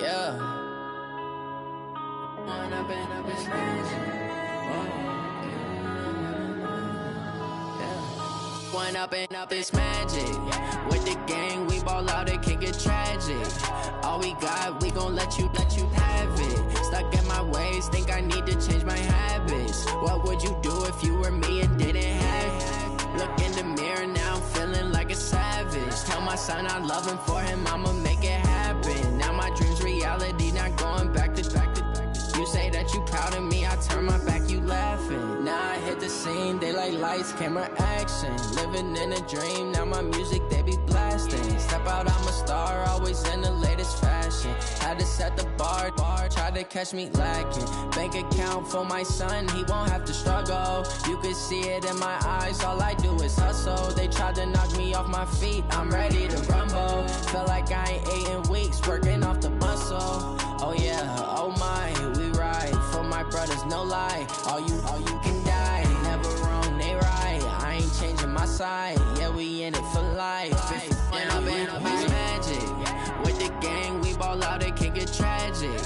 Yeah. When I've been up in magic. When up it's magic. With the gang, we ball out, it can get tragic. All we got, we gon' let you have it. Stuck in my ways, think I need to change my habits. What would you do if you were me and didn't have it? Look in the mirror, now I'm feeling like a savage. Tell my son I love him, for him I'ma make it happen. Now my dream's reality, not going back to. You say that you proud of me, I turn my back, you laughing. Now I hit the scene, they like lights, camera, action. Living in a dream, now my music, they be blasting. Step out, I'm a star, always in the latest fashion. Had to set the bar, try to catch me lacking. Bank account for my son, he won't have to struggle. You can see it in my eyes, all I do is hustle. They tried to knock me off my feet, I'm ready to rumble. Felt like I ain't ate in weeks, working off the muscle. Oh yeah, oh my, we ride for my brothers, no lie. All you can die, never wrong, they right. I ain't changing my side, yeah, we in it for life. When I've been up, it's magic. With the gang, we ball out, it can get tragic.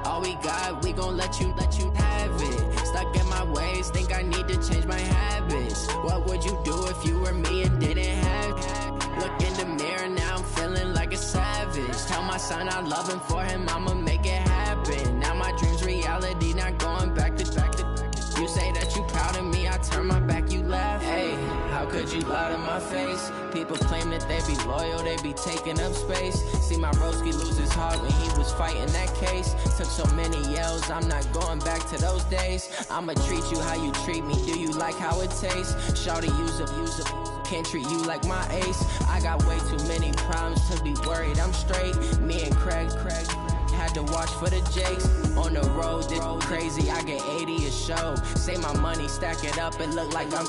All we got, we gon' let you have it. Stuck in my ways, think I need to change my habits. What would you do if you were me and didn't have it? Look in the mirror, now I'm feeling like a savage. Tell my son I love him, for him I'ma make it happen. Now my dream's reality, not going back to. You say that you proud of me, I turn my back, you laugh. Hey, how could you lie to my face? People claim that they be loyal, they be taking up space. See my broski lose his heart when he was fighting that case. Took so many yells, I'm not going back to those days. I'ma treat you how you treat me, do you like how it tastes? Shawty, use up, can't treat you like my ace. I got way too many problems to be worried, I'm straight. Me and Craig had to watch for the Jakes. On the road, this crazy, I get 80 a show. Say my money, stack it up, it look like I'm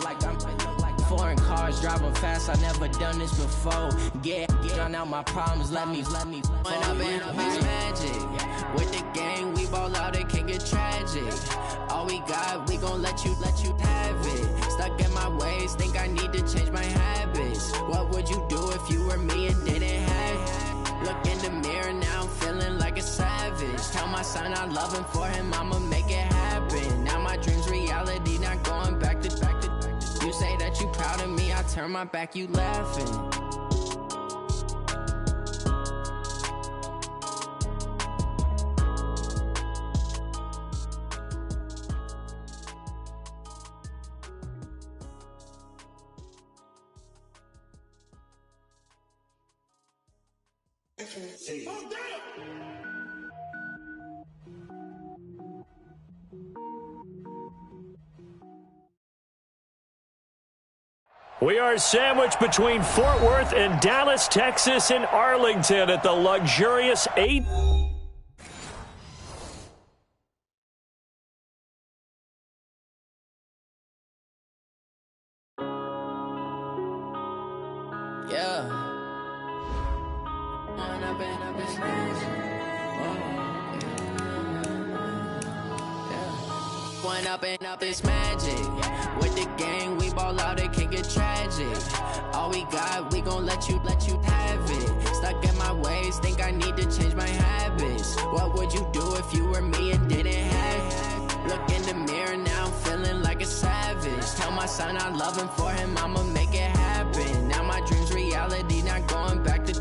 foreign cars, driving fast, I never done this before. Drown out my problems, let me. When I've been up, it's magic. With the gang, we ball out, it can get tragic. All we got, we gon' let you have it. Stuck in my ways, think I need to change my habits. What would you do if you were me and didn't have it? Look in the mirror, now I'm feeling like a savage. Tell my son I love him, for him I'ma make it happen. Now my dream's reality, not going back to. You say that you proud of me, I turn my back, you laughing. We are sandwiched between Fort Worth and Dallas, Texas, and Arlington at the luxurious 8. Yeah. When I've been up, it's magic. When up it's magic. With the gang, we ball out, it can get tragic. All we got, we gon' let you have it. Stuck in my ways, think I need to change my habits. What would you do if you were me and didn't have it? Look in the mirror, now I'm feeling like a savage. Tell my son I love him, for him I'ma make it happen. Now my dream's reality, not going back to.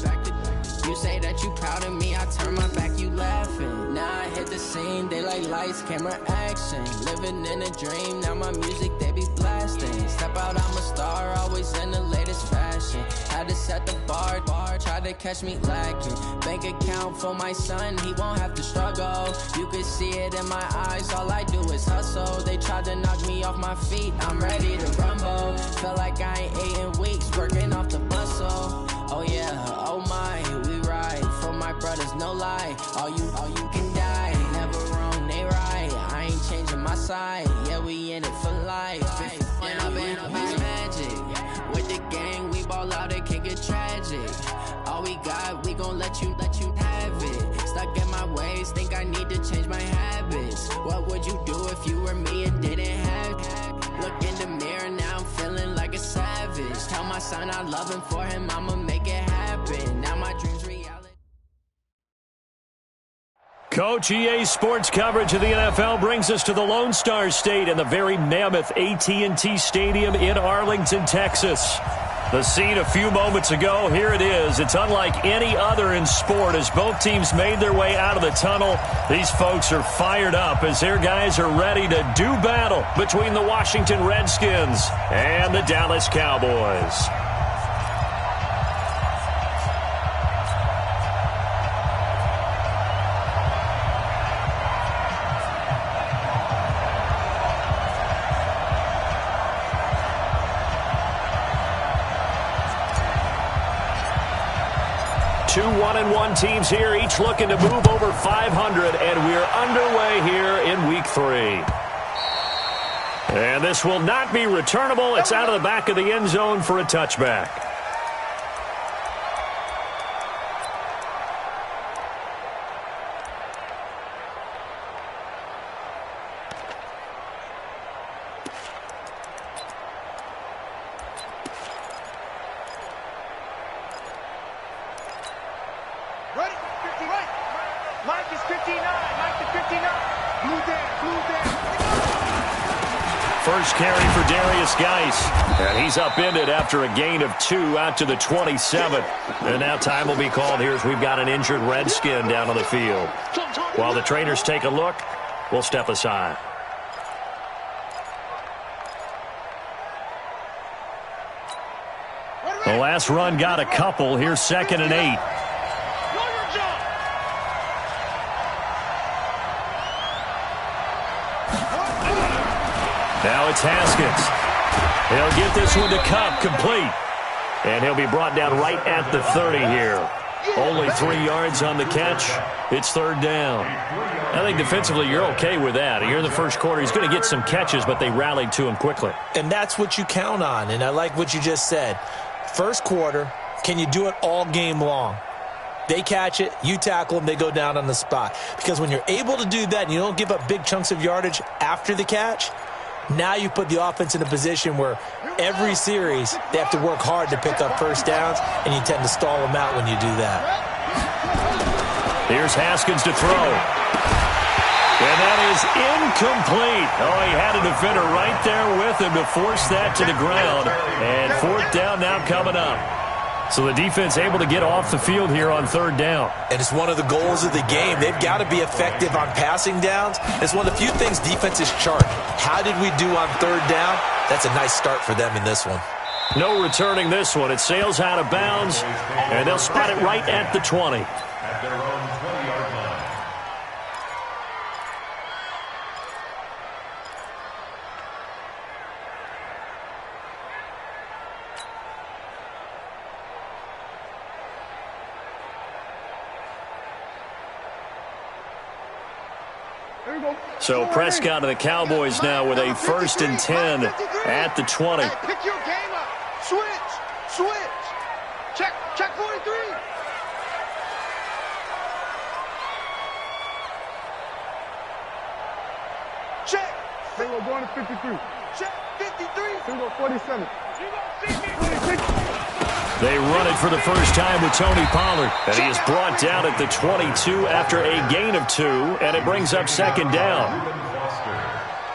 You say that you proud of me, I turn my back, you laughing. Now I hit the scene, they like lights, camera, action. Living in a dream, now my music, they be blasting. Step out, I'm a star, always in the latest fashion. Had to set the bar, try to catch me lacking. Bank account for my son, he won't have to struggle. You can see it in my eyes, all I do is hustle. They tried to knock me off my feet, I'm ready to rumble. Felt like I ain't ate in weeks, working off the muscle. Oh yeah, oh my, we ride for my brothers, no lie. All you can die, never wrong, they right. I ain't changing my side, yeah, we in it for life. When I've been up, it's magic. With the gang, we ball out, it can get tragic. All we got, we gon' let you have it. Stuck in my ways, think I need to change my habits. What would you do if you were me and didn't have it? Look in the mirror, now I'm feeling like a savage. Tell my son I love him, for him I'ma make it happen. Now my dream's reality. Coach, EA Sports coverage of the NFL brings us to the Lone Star State in the very mammoth AT&T Stadium in Arlington, Texas. The scene a few moments ago, here it is. It's unlike any other in sport as both teams made their way out of the tunnel. These folks are fired up as their guys are ready to do battle between the Washington Redskins and the Dallas Cowboys. Two 1-1 teams here, each looking to move over 500, and we're underway here in Week 3. And this will not be returnable. It's out of the back of the end zone for a touchback. First carry for Darius Geis, and he's upended after a gain of 2 out to the 27. And now time will be called here as we've got an injured Redskin down on the field. While the trainers take a look, we'll step aside. The last run got a couple. Here's 2nd and 8. Now it's Haskins. He'll get this one to Kupp, complete. And he'll be brought down right at the 30 here. Only 3 yards on the catch. It's 3rd down. I think defensively you're okay with that. Here in the first quarter, he's going to get some catches, but they rallied to him quickly. And that's what you count on, and I like what you just said. First quarter, can you do it all game long? They catch it, you tackle them, they go down on the spot. Because when you're able to do that and you don't give up big chunks of yardage after the catch, now you put the offense in a position where every series they have to work hard to pick up first downs, and you tend to stall them out when you do that. Here's Haskins to throw. And that is incomplete. Oh, he had a defender right there with him to force that to the ground. And 4th down now coming up. So the defense able to get off the field here on 3rd down. And it's one of the goals of the game. They've got to be effective on passing downs. It's one of the few things defenses chart. How did we do on 3rd down? That's a nice start for them in this one. No returning this one. It sails out of bounds, and they'll spot it right at the 20. So Prescott and the Cowboys now with a 1st and 10 at the 20. Pick your game up. Switch. Check 43. Check. Single going to 53. Check 53. Single 47. They run it for the first time with Tony Pollard. And he is brought down at the 22 after a gain of 2, and it brings up 2nd down.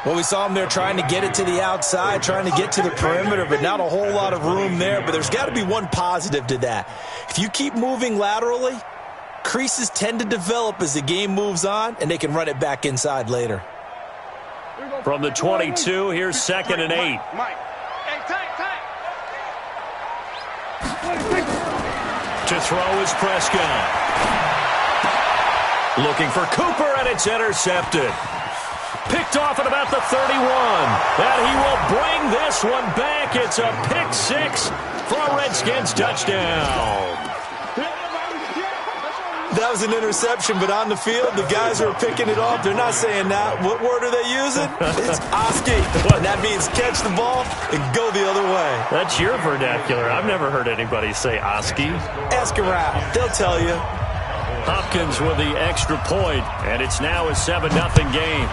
Well, we saw him there trying to get it to the outside, trying to get to the perimeter, but not a whole lot of room there. But there's got to be one positive to that. If you keep moving laterally, creases tend to develop as the game moves on, and they can run it back inside later. From the 22, here's 2nd and 8. Mike. Hey, tight. To throw is Prescott. Looking for Cooper, and it's intercepted. Picked off at about the 31. And he will bring this one back. It's a pick 6 for a Redskins touchdown. That was an interception, but on the field, the guys who are picking it off, they're not saying that. What word are they using? It's Oski. And that means catch the ball and go the other way. That's your vernacular. I've never heard anybody say Oski. Ask around. They'll tell you. Hopkins with the extra point, and it's now a 7-0 game.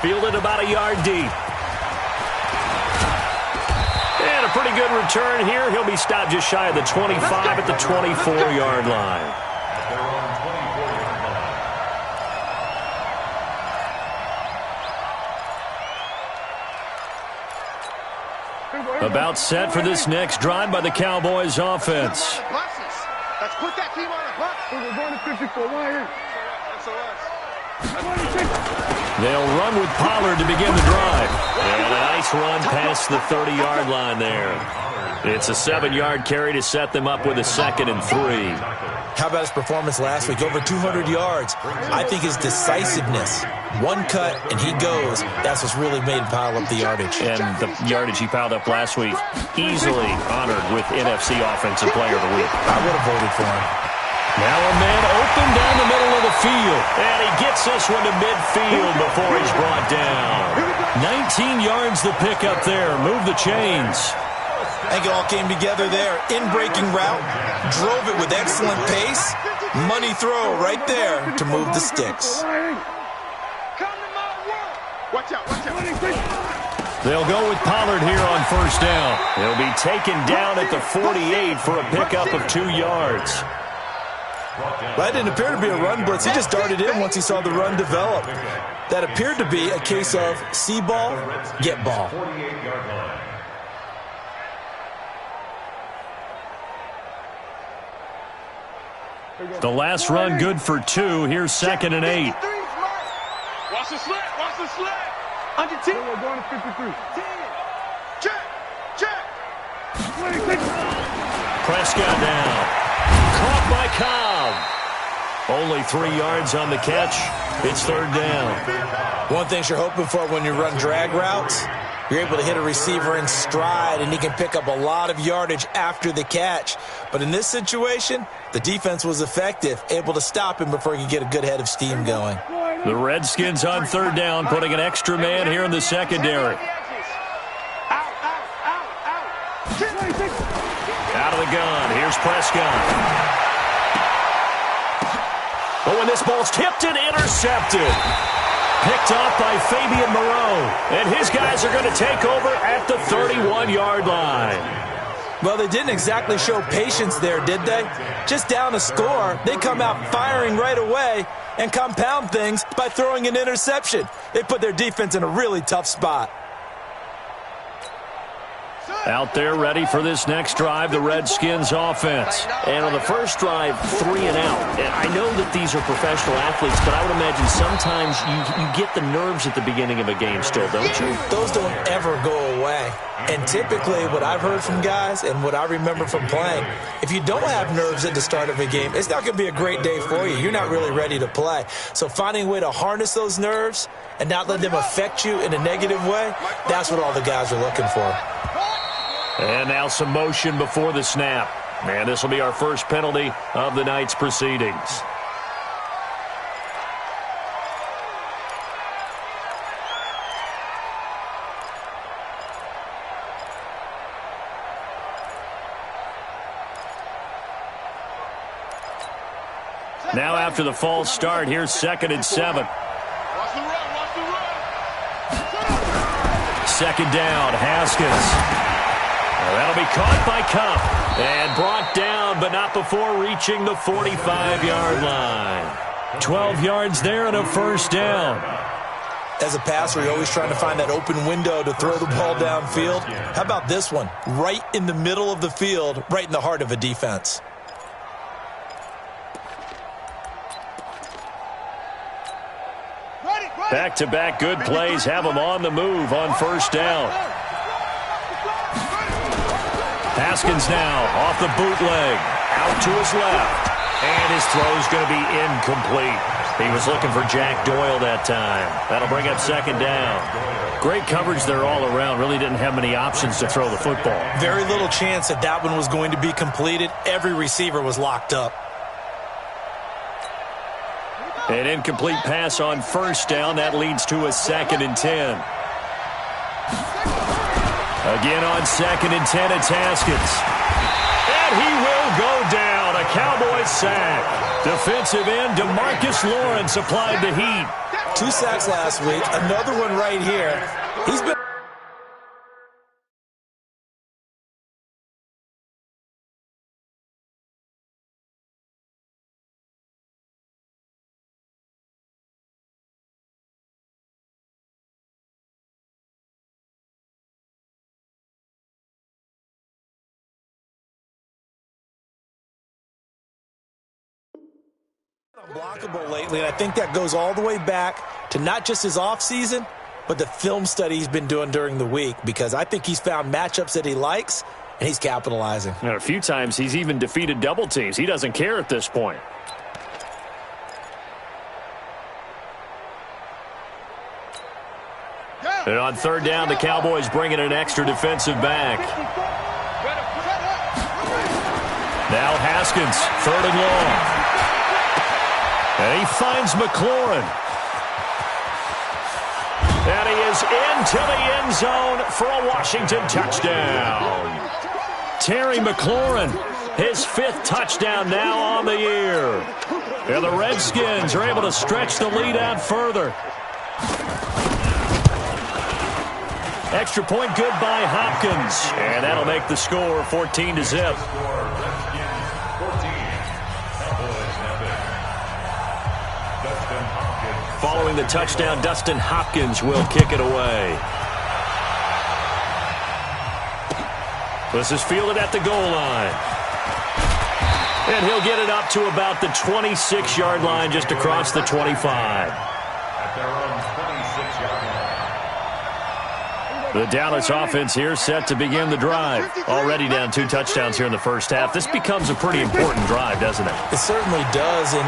Fielded about a yard deep. And a pretty good return here. He'll be stopped just shy of the 25 at the 24-yard line. About set for this next drive by the Cowboys offense. Let's put that team on a bus. We're going to 54. Why They'll run with Pollard to begin the drive. And a nice run past the 30-yard line there. It's a 7-yard carry to set them up with a 2nd and 3. How about his performance last week? Over 200 yards. I think his decisiveness. One cut, and he goes. That's what's really made him pile up the yardage. And the yardage he piled up last week, easily honored with NFC Offensive Player of the Week. I would have voted for him. Now a man open down the middle of the field. And he gets this one to midfield before he's brought down. 19 yards the pick up there. Move the chains. I think it all came together there. In-breaking route. Drove it with excellent pace. Money throw right there to move the sticks. Watch out, watch out. They'll go with Pollard here on first down. He'll be taken down at the 48 for a pickup of 2 yards. That didn't appear to be a run blitz. He just darted in once he saw the run develop. That appeared to be a case of see ball, get ball. The last run good for 2. Here's 2nd and 8. Watch the slant, watch the slant. Under 10. We're going to 53. 10. Check, check. Prescott down. Caught by Cobb. Only 3 yards on the catch. It's 3rd down. One thing you're hoping for when you run drag routes, you're able to hit a receiver in stride, and he can pick up a lot of yardage after the catch. But in this situation, the defense was effective, able to stop him before he could get a good head of steam going. The Redskins on 3rd down, putting an extra man here in the secondary. Out of the gun. Here's Prescott. Oh, and this ball's tipped and intercepted. Picked off by Fabian Moreau. And his guys are going to take over at the 31-yard line. Well, they didn't exactly show patience there, did they? Just down a score, they come out firing right away and compound things by throwing an interception. They put their defense in a really tough spot. Out there ready for this next drive, the Redskins offense. And on the first drive, 3 and out. I know that these are professional athletes, but I would imagine sometimes you get the nerves at the beginning of a game still, don't you? Those don't ever go away. And typically what I've heard from guys and what I remember from playing, if you don't have nerves at the start of a game, it's not going to be a great day for you. You're not really ready to play. So finding a way to harness those nerves and not let them affect you in a negative way, that's what all the guys are looking for. And now some motion before the snap. And this will be our first penalty of the night's proceedings. Now after the false start, here's 2nd and 7. Watch the run, watch the run. 2nd down, Haskins. That'll be caught by Kupp and brought down, but not before reaching the 45-yard line. 12 yards there and a first down. As a passer, you're always trying to find that open window to throw the ball downfield. How about this one? Right in the middle of the field, right in the heart of a defense. Back-to-back good plays have them on the move on first down. Haskins now off the bootleg, out to his left, and his throw's going to be incomplete. He was looking for Jack Doyle that time. That'll bring up 2nd down. Great coverage there all around. Really didn't have many options to throw the football. Very little chance that that one was going to be completed. Every receiver was locked up. An incomplete pass on first down. That leads to a 2nd and 10. Again on 2nd and 10, it's Haskins. And he will go down. A Cowboys sack. Defensive end DeMarcus Lawrence applied the heat. 2 sacks last week. Another one right here. He's been Unblockable lately, and I think that goes all the way back to not just his offseason, but the film study he's been doing during the week, because I think he's found matchups that he likes, and he's capitalizing. And a few times he's even defeated double teams. He doesn't care at this point. And on third down, the Cowboys bring in an extra defensive back. Now Haskins, third and long. And he finds McLaurin. And he is into the end zone for a Washington touchdown. Terry McLaurin, his 5th touchdown now on the year. And the Redskins are able to stretch the lead out further. Extra point good by Hopkins. And that'll make the score 14-0. Following the touchdown, Dustin Hopkins will kick it away. This is fielded at the goal line. And he'll get it up to about the 26-yard line, just across the 25. The Dallas offense here set to begin the drive. Already down 2 touchdowns here in the first half. This becomes a pretty important drive, doesn't it? It certainly does. And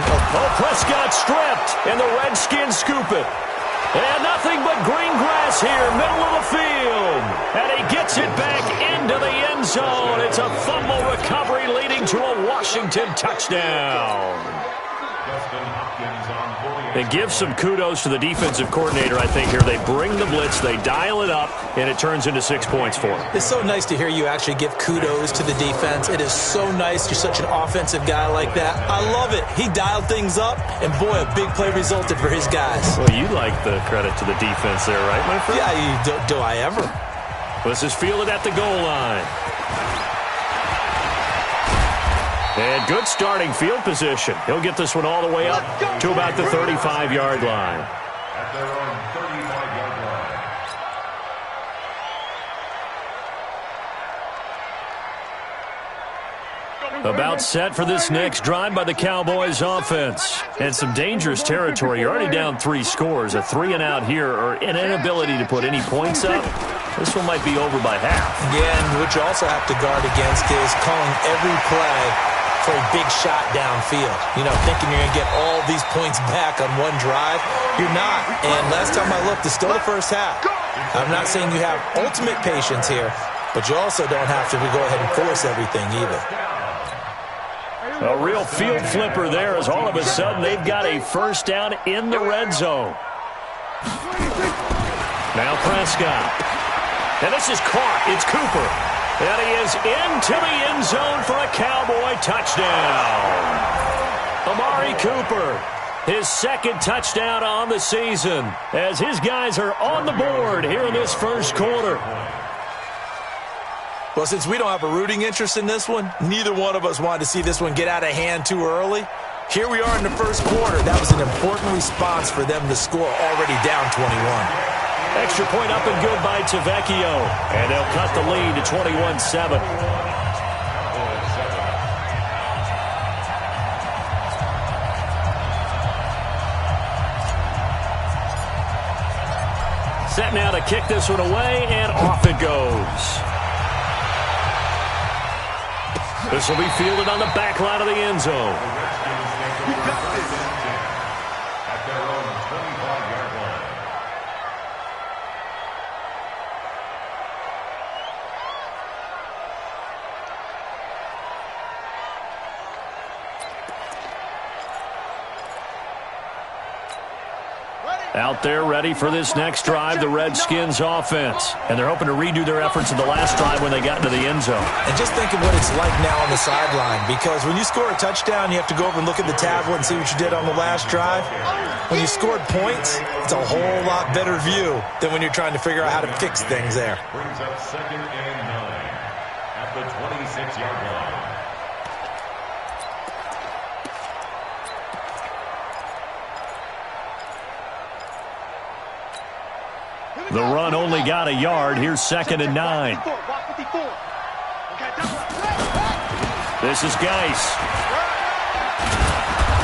Prescott stripped, and the Redskins scoop it. And nothing but green grass here, middle of the field. And he gets it back into the end zone. It's a fumble recovery leading to a Washington touchdown. It gives some kudos to the defensive coordinator, I think, here. They bring the blitz, they dial it up, and it turns into 6 points for them. It's so nice to hear you actually give kudos to the defense. It is so nice. You're such an offensive guy like that. I love it. He dialed things up, and boy, a big play resulted for his guys. Well, you like the credit to the defense there, right, my friend? Yeah, do I ever? This is fielded at the goal line. And good starting field position. He'll get this one all the way up to about the 35-yard line. At their own 35-yard line. About set for this next drive by the Cowboys offense. And some dangerous territory. You're already down 3 scores. A 3-and-out here, or an inability to put any points up. This one might be over by half. Yeah, and what you also have to guard against is calling every play for a big shot downfield. You know, thinking you're going to get all these points back on one drive. You're not. And last time I looked, it's still the first half. I'm not saying you have ultimate patience here, but you also don't have to go ahead and force everything either. A real field flipper there, as all of a sudden they've got a first down in the red zone. Now Prescott. And this is caught. It's Cooper. And he is into the end zone for a Cowboy touchdown. Amari Cooper, his 2nd touchdown on the season, as his guys are on the board here in this first quarter. Well, since we don't have a rooting interest in this one, neither one of us wanted to see this one get out of hand too early. Here we are in the first quarter. That was an important response for them to score, already down 21. Extra point up and good by Tavecchio. And they'll cut the lead to 21-7. Set now to kick this one away, and off it goes. This will be fielded on the back line of the end zone. At their own 25-yard line. Out there ready for this next drive, the Redskins offense. And they're hoping to redo their efforts in the last drive when they got into the end zone. And just think of what it's like now on the sideline, because when you score a touchdown, you have to go over and look at the tablet and see what you did on the last drive. When you scored points, it's a whole lot better view than when you're trying to figure out how to fix things there. Brings up 2nd and 9 at the 26-yard line. The run only got a yard. Here's 2nd and 9. This is Geis.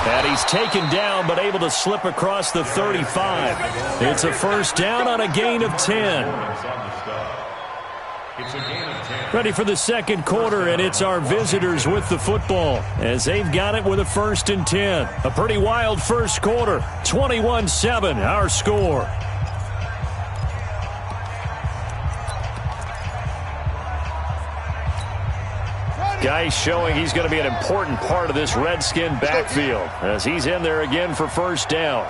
And he's taken down but able to slip across the 35. It's a first down on a gain of 10. Ready for the second quarter, and it's our visitors with the football as they've got it with a 1st and 10. A pretty wild first quarter. 21-7, our score. Guy showing he's going to be an important part of this Redskin backfield as he's in there again for first down.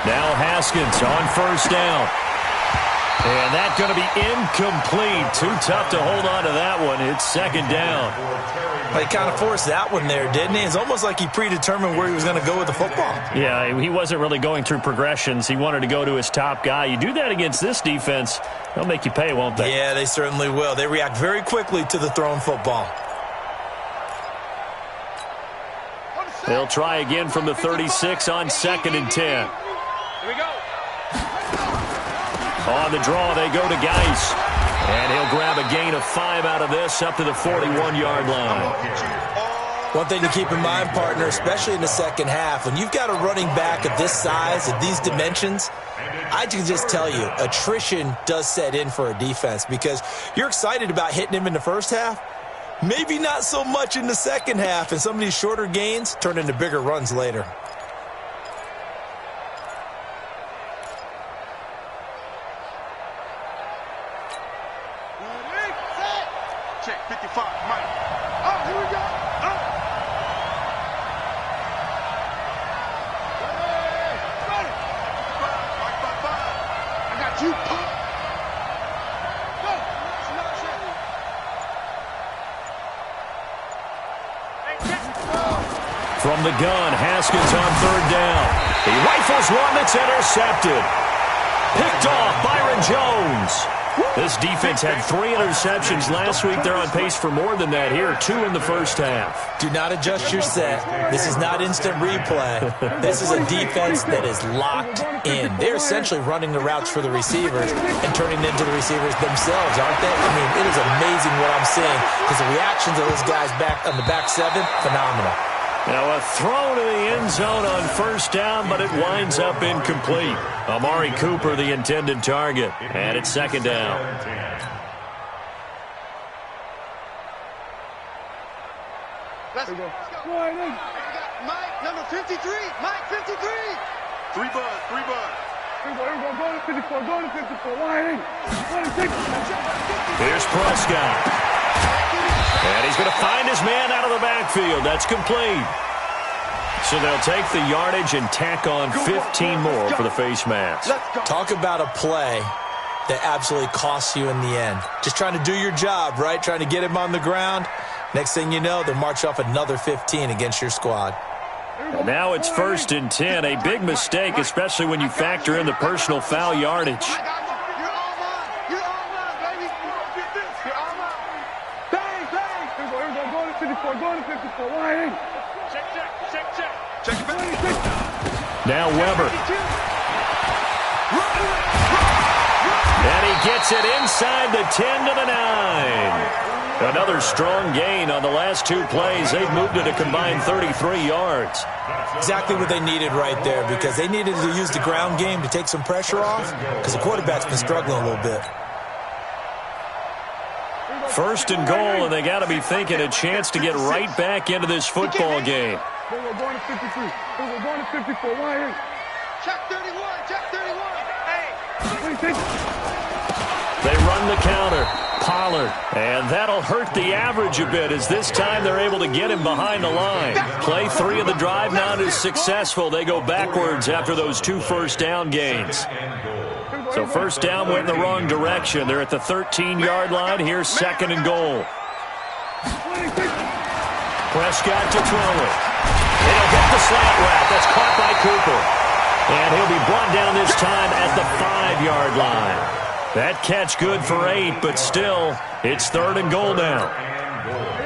Now Haskins on first down. And that's going to be incomplete. Too tough to hold on to that one. It's second down. Well, he kind of forced that one there, didn't he? It's almost like he predetermined where he was going to go with the football. Yeah, he wasn't really going through progressions. He wanted to go to his top guy. You do that against this defense, they'll make you pay, won't they? Yeah, they certainly will. They react very quickly to the thrown football. They'll try again from the 36 on 2nd and 10. Here we go. On the draw, they go to Geis. And he'll grab a gain of 5 out of this up to the 41-yard line. One thing to keep in mind, partner, especially in the second half, when you've got a running back of this size, of these dimensions, I can just tell you, attrition does set in for a defense because you're excited about hitting him in the first half. Maybe not so much in the second half, and some of these shorter gains turn into bigger runs later. Check 55, Mike. Oh, here we go. Oh. Ready. Five. I got you. Go. From the gun, Haskins on 3rd down. He rifles one that's intercepted. Picked off Byron Jones. This defense had 3 interceptions last week. They're on pace for more than that here, 2 in the first half. Do not adjust your set. This is not instant replay. This is a defense that is locked in. They're essentially running the routes for the receivers and turning them into the receivers themselves, aren't they? I mean, it is amazing what I'm seeing because the reactions of those guys back on the back 7, phenomenal. Now a throw to the end zone on first down, but it winds up incomplete. Amari Cooper, the intended target, and it's second down. Let's go. Mike, number 53. Mike, 53. 3 bud. Go to 54. Wide in. Here's Prescott. And he's going to find his man out of the backfield. That's complete. So they'll take the yardage and tack on 15 more for the face mask. Talk about a play that absolutely costs you in the end. Just trying to do your job, right? Trying to get him on the ground. Next thing you know, they'll march off another 15 against your squad. And now it's 1st and 10. A big mistake, especially when you factor in the personal foul yardage. Now Weber. And he gets it inside the 10 to the 9. Another strong gain on the last 2 plays. They've moved it a combined 33 yards. Exactly what they needed right there because they needed to use the ground game to take some pressure off because the quarterback's been struggling a little bit. 1st and goal, and they got to be thinking a chance to get right back into this football game. We're going to 53. We're going to 54. Wide in. Check 31. Hey. They run the counter. Pollard. And that'll hurt the average a bit as this time they're able to get him behind the line. Play 3 of the drive not as successful. They go backwards after those 2 first down gains. So first down went in the wrong direction. They're at the 13-yard line. Here's 2nd and goal. Prescott to throw it. They'll get the slant route. That's caught by Cooper. And he'll be brought down this time at the 5-yard line. That catch good for 8, but still, it's 3rd and goal now.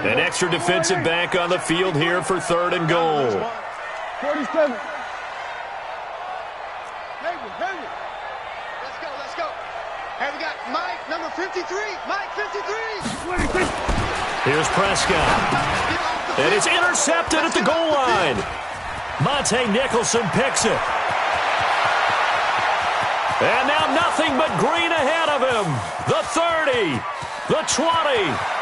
An extra defensive back on the field here for 3rd and goal. 47. Let's go. Hey, we got Mike, number 53. Mike, 53. Here's Prescott. And it's intercepted at the goal line. Monte Nicholson picks it. And now nothing but green ahead of him. The 30, the 20.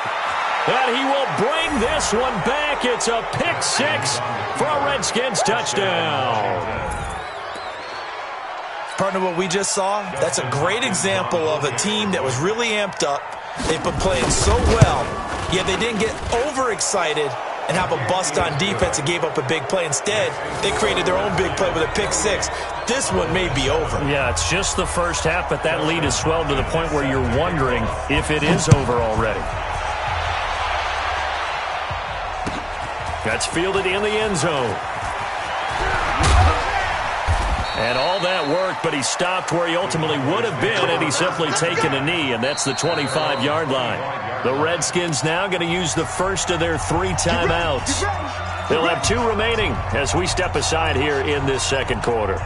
And he will bring this one back. It's a pick six for a Redskins touchdown. Partner, what we just saw, that's a great example of a team that was really amped up. They've been playing so well, yet they didn't get overexcited and have a bust on defense and gave up a big play. Instead, they created their own big play with a pick six. This one may be over. Yeah, it's just the first half, but that lead has swelled to the point where you're wondering if it is over already. That's fielded in the end zone. And all that work, but he stopped where he ultimately would have been had he simply taken a knee, and that's the 25-yard line. The Redskins now going to use the first of their 3 timeouts. They'll have 2 remaining as we step aside here in this second quarter.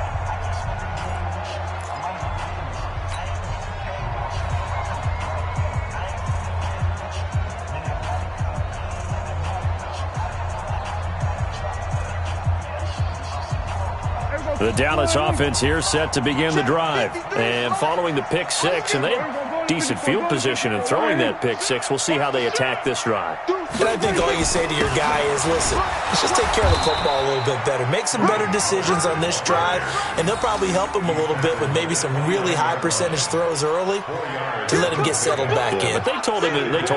The Dallas offense here set to begin the drive. And following the pick six, and they had decent field position in throwing that pick six. We'll see how they attack this drive. And I think all you say to your guy is, listen, let's just take care of the football a little bit better. Make some better decisions on this drive, and they'll probably help him a little bit with maybe some really high percentage throws early to let him get settled back in. But they told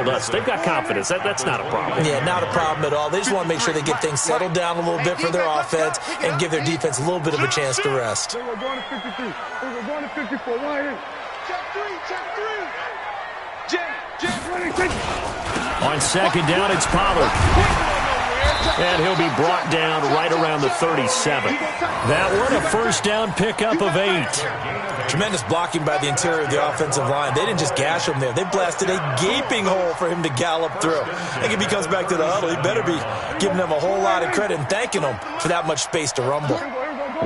us, they've got confidence. That's not a problem. Yeah, not a problem at all. They just want to make sure they get things settled down a little bit for their offense and give their defense a little bit of a chance to rest. We're going to 53. We're going to 54. Wide in. Check three. Jim. On second down, it's Pollard. And he'll be brought down right around the 37. That one, a first down pickup of 8. Tremendous blocking by the interior of the offensive line. They didn't just gash him there. They blasted a gaping hole for him to gallop through. I think if he comes back to the huddle, he better be giving them a whole lot of credit and thanking them for that much space to rumble.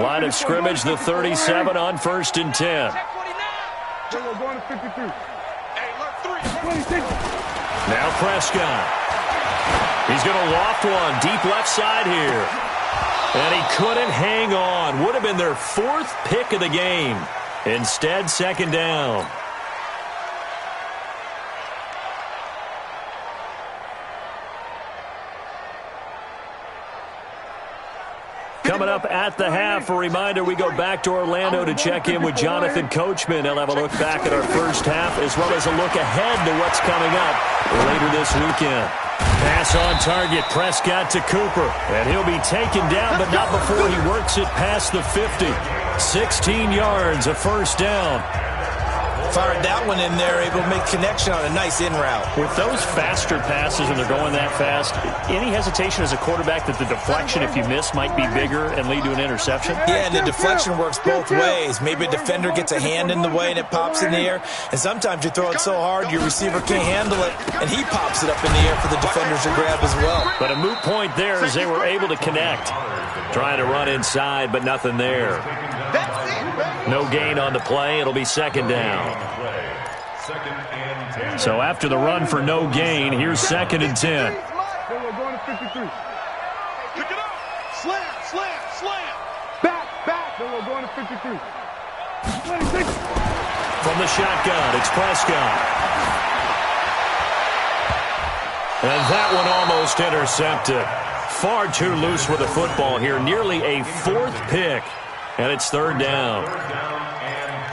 Line of scrimmage, the 37 on 1st and 10. We're going to 53. Hey, look, 26. Now Prescott. He's going to loft one deep left side here. And he couldn't hang on. Would have been their 4th pick of the game. Instead, second down. Coming up at the half, a reminder, we go back to Orlando to check in with Jonathan Coachman. He'll have a look back at our first half as well as a look ahead to what's coming up later this weekend. Pass on target, Prescott to Cooper. And he'll be taken down, but not before he works it past the 50. 16 yards, a first down. Fired that one in there, able to make connection on a nice in route. With those faster passes and they're going that fast, any hesitation as a quarterback that the deflection, if you miss, might be bigger and lead to an interception? Yeah, and the deflection works both ways. Maybe a defender gets a hand in the way and it pops in the air. And sometimes you throw it so hard your receiver can't handle it, and he pops it up in the air for the defenders to grab as well. But a moot point there as they were able to connect. Trying to run inside, but nothing there. No gain on the play. It'll be second down. So after the run for no gain, here's 2nd and 10. We're going to 53. Pick it up. Slam. Back. We're going to 53. 26. From the shotgun, it's Prescott. And that one almost intercepted. Far too loose with the football here. Nearly a 4th pick. And it's 3rd down.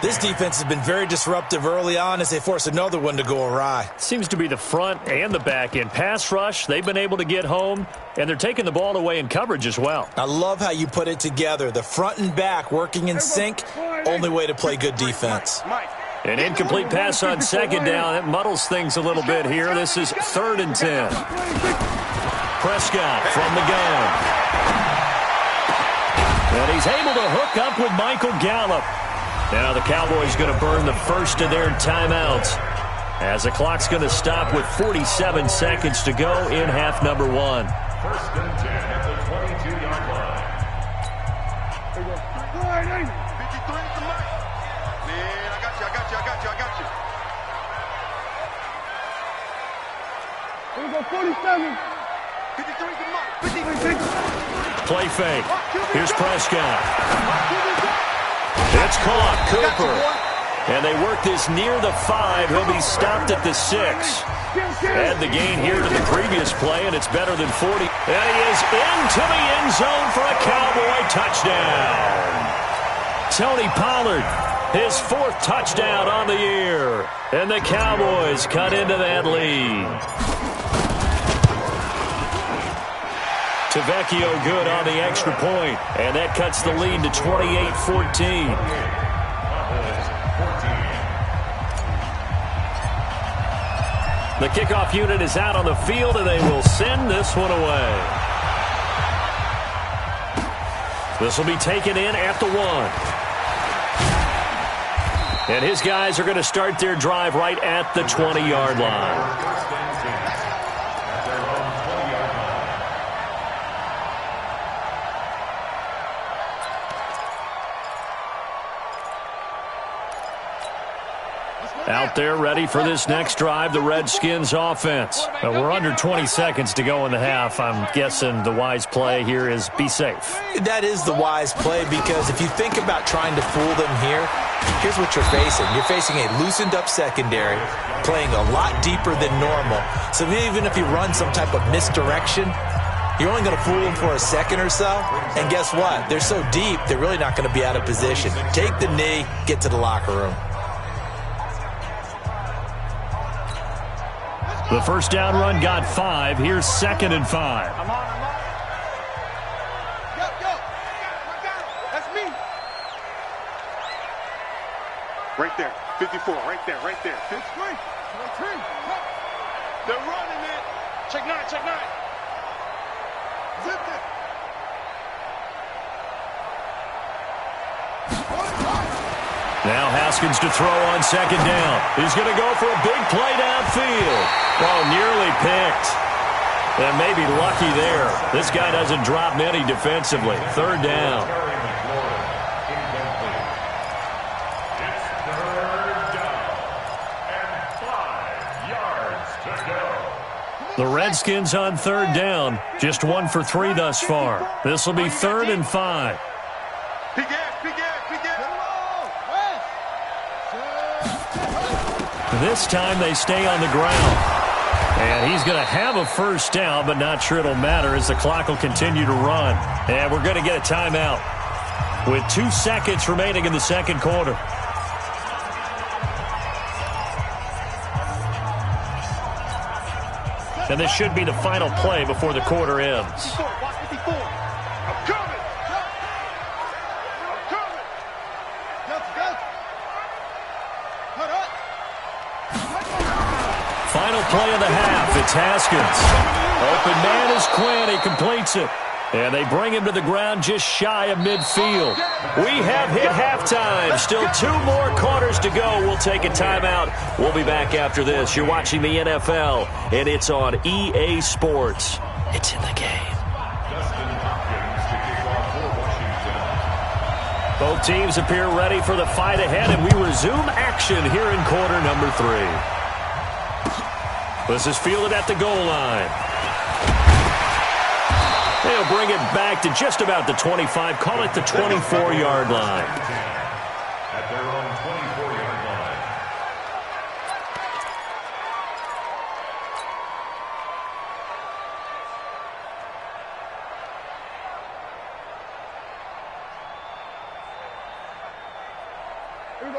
This defense has been very disruptive early on as they force another one to go awry. Seems to be the front and the back end. Pass rush, they've been able to get home, and they're taking the ball away in coverage as well. I love how you put it together. The front and back working in sync, only way to play good defense. An incomplete pass on second down. It muddles things a little bit here. This is 3rd and 10. Prescott from the gun. And he's able to hook up with Michael Gallup. Now the Cowboys going to burn the first of their timeouts as the clock's going to stop with 47 seconds to go in half number 1. 1st and 10 at the 22-yard line. 53 at the mark. Man, I got you. We're going 47. Play fake. Here's Prescott. It's caught. Cooper. And they work this near the 5. He'll be stopped at the 6. Add the gain here to the previous play, and it's better than 40. And he is into the end zone for a Cowboy touchdown. Tony Pollard, his 4th touchdown on the year. And the Cowboys cut into that lead. Tavecchio good on the extra point, and that cuts the lead to 28-14. The kickoff unit is out on the field, and they will send this one away. This will be taken in at the 1. And his guys are going to start their drive right at the 20-yard line. Out there ready for this next drive, the Redskins offense. We're under 20 seconds to go in the half. I'm guessing the wise play here is be safe. That is the wise play, because if you think about trying to fool them here, here's what you're facing. You're facing a loosened up secondary, playing a lot deeper than normal. So even if you run some type of misdirection, you're only going to fool them for a second or so. And guess what? They're so deep, they're really not going to be out of position. Take the knee, get to the locker room. The first down run got 5. Here's 2nd and 5. I'm on. Yo. That's me. Right there. 54. Right there. 6-3. They're running it. Check 9. Zip it. Now Haskins to throw on 2nd down. He's going to go for a big play downfield. Oh, nearly picked. And maybe lucky there. This guy doesn't drop many defensively. 3rd down. It's 3rd down and 5 yards to go. The Redskins on 3rd down. Just 1 for 3 thus far. This will be 3rd and 5. Big ass. This time they stay on the ground. And he's going to have a first down, but not sure it'll matter as the clock will continue to run. And we're going to get a timeout with 2 seconds remaining in the second quarter. And this should be the final play before the quarter ends. Final play of the half. It's Haskins. Open man is Quinn. He completes it. And they bring him to the ground just shy of midfield. We have hit halftime. Still 2 more quarters to go. We'll take a timeout. We'll be back after this. You're watching the NFL, and it's on EA Sports. It's in the game. Both teams appear ready for the fight ahead, and we resume action here in quarter number 3. This is fielded at the goal line. They'll bring it back to just about the 25. Call it the 24-yard line. At their own 24-yard line.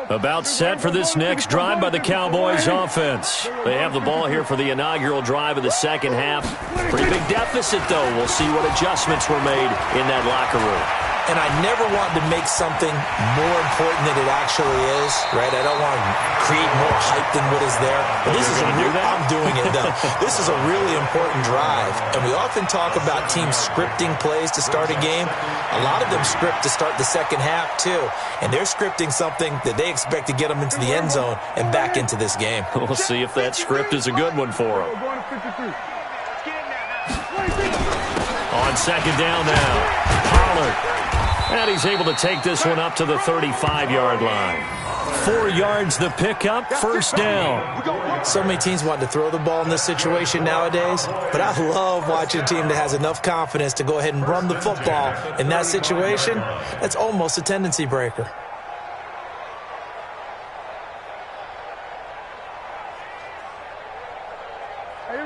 About set for this next drive by the Cowboys offense. They have the ball here for the inaugural drive of the second half. Pretty big deficit, though. We'll see what adjustments were made in that locker room. And I never want to make something more important than it actually is, right? I don't want to create more hype than what is there. But this is I'm doing it, though. This is a really important drive. And we often talk about teams scripting plays to start a game. A lot of them script to start the second half, too. And they're scripting something that they expect to get them into the end zone and back into this game. We'll see if that script is a good one for them. On second down now, Pollard. And he's able to take this one up to the 35-yard line. 4 yards the pickup, first down. So many teams want to throw the ball in this situation nowadays, but I love watching a team that has enough confidence to go ahead and run the football in that situation. That's almost a tendency breaker.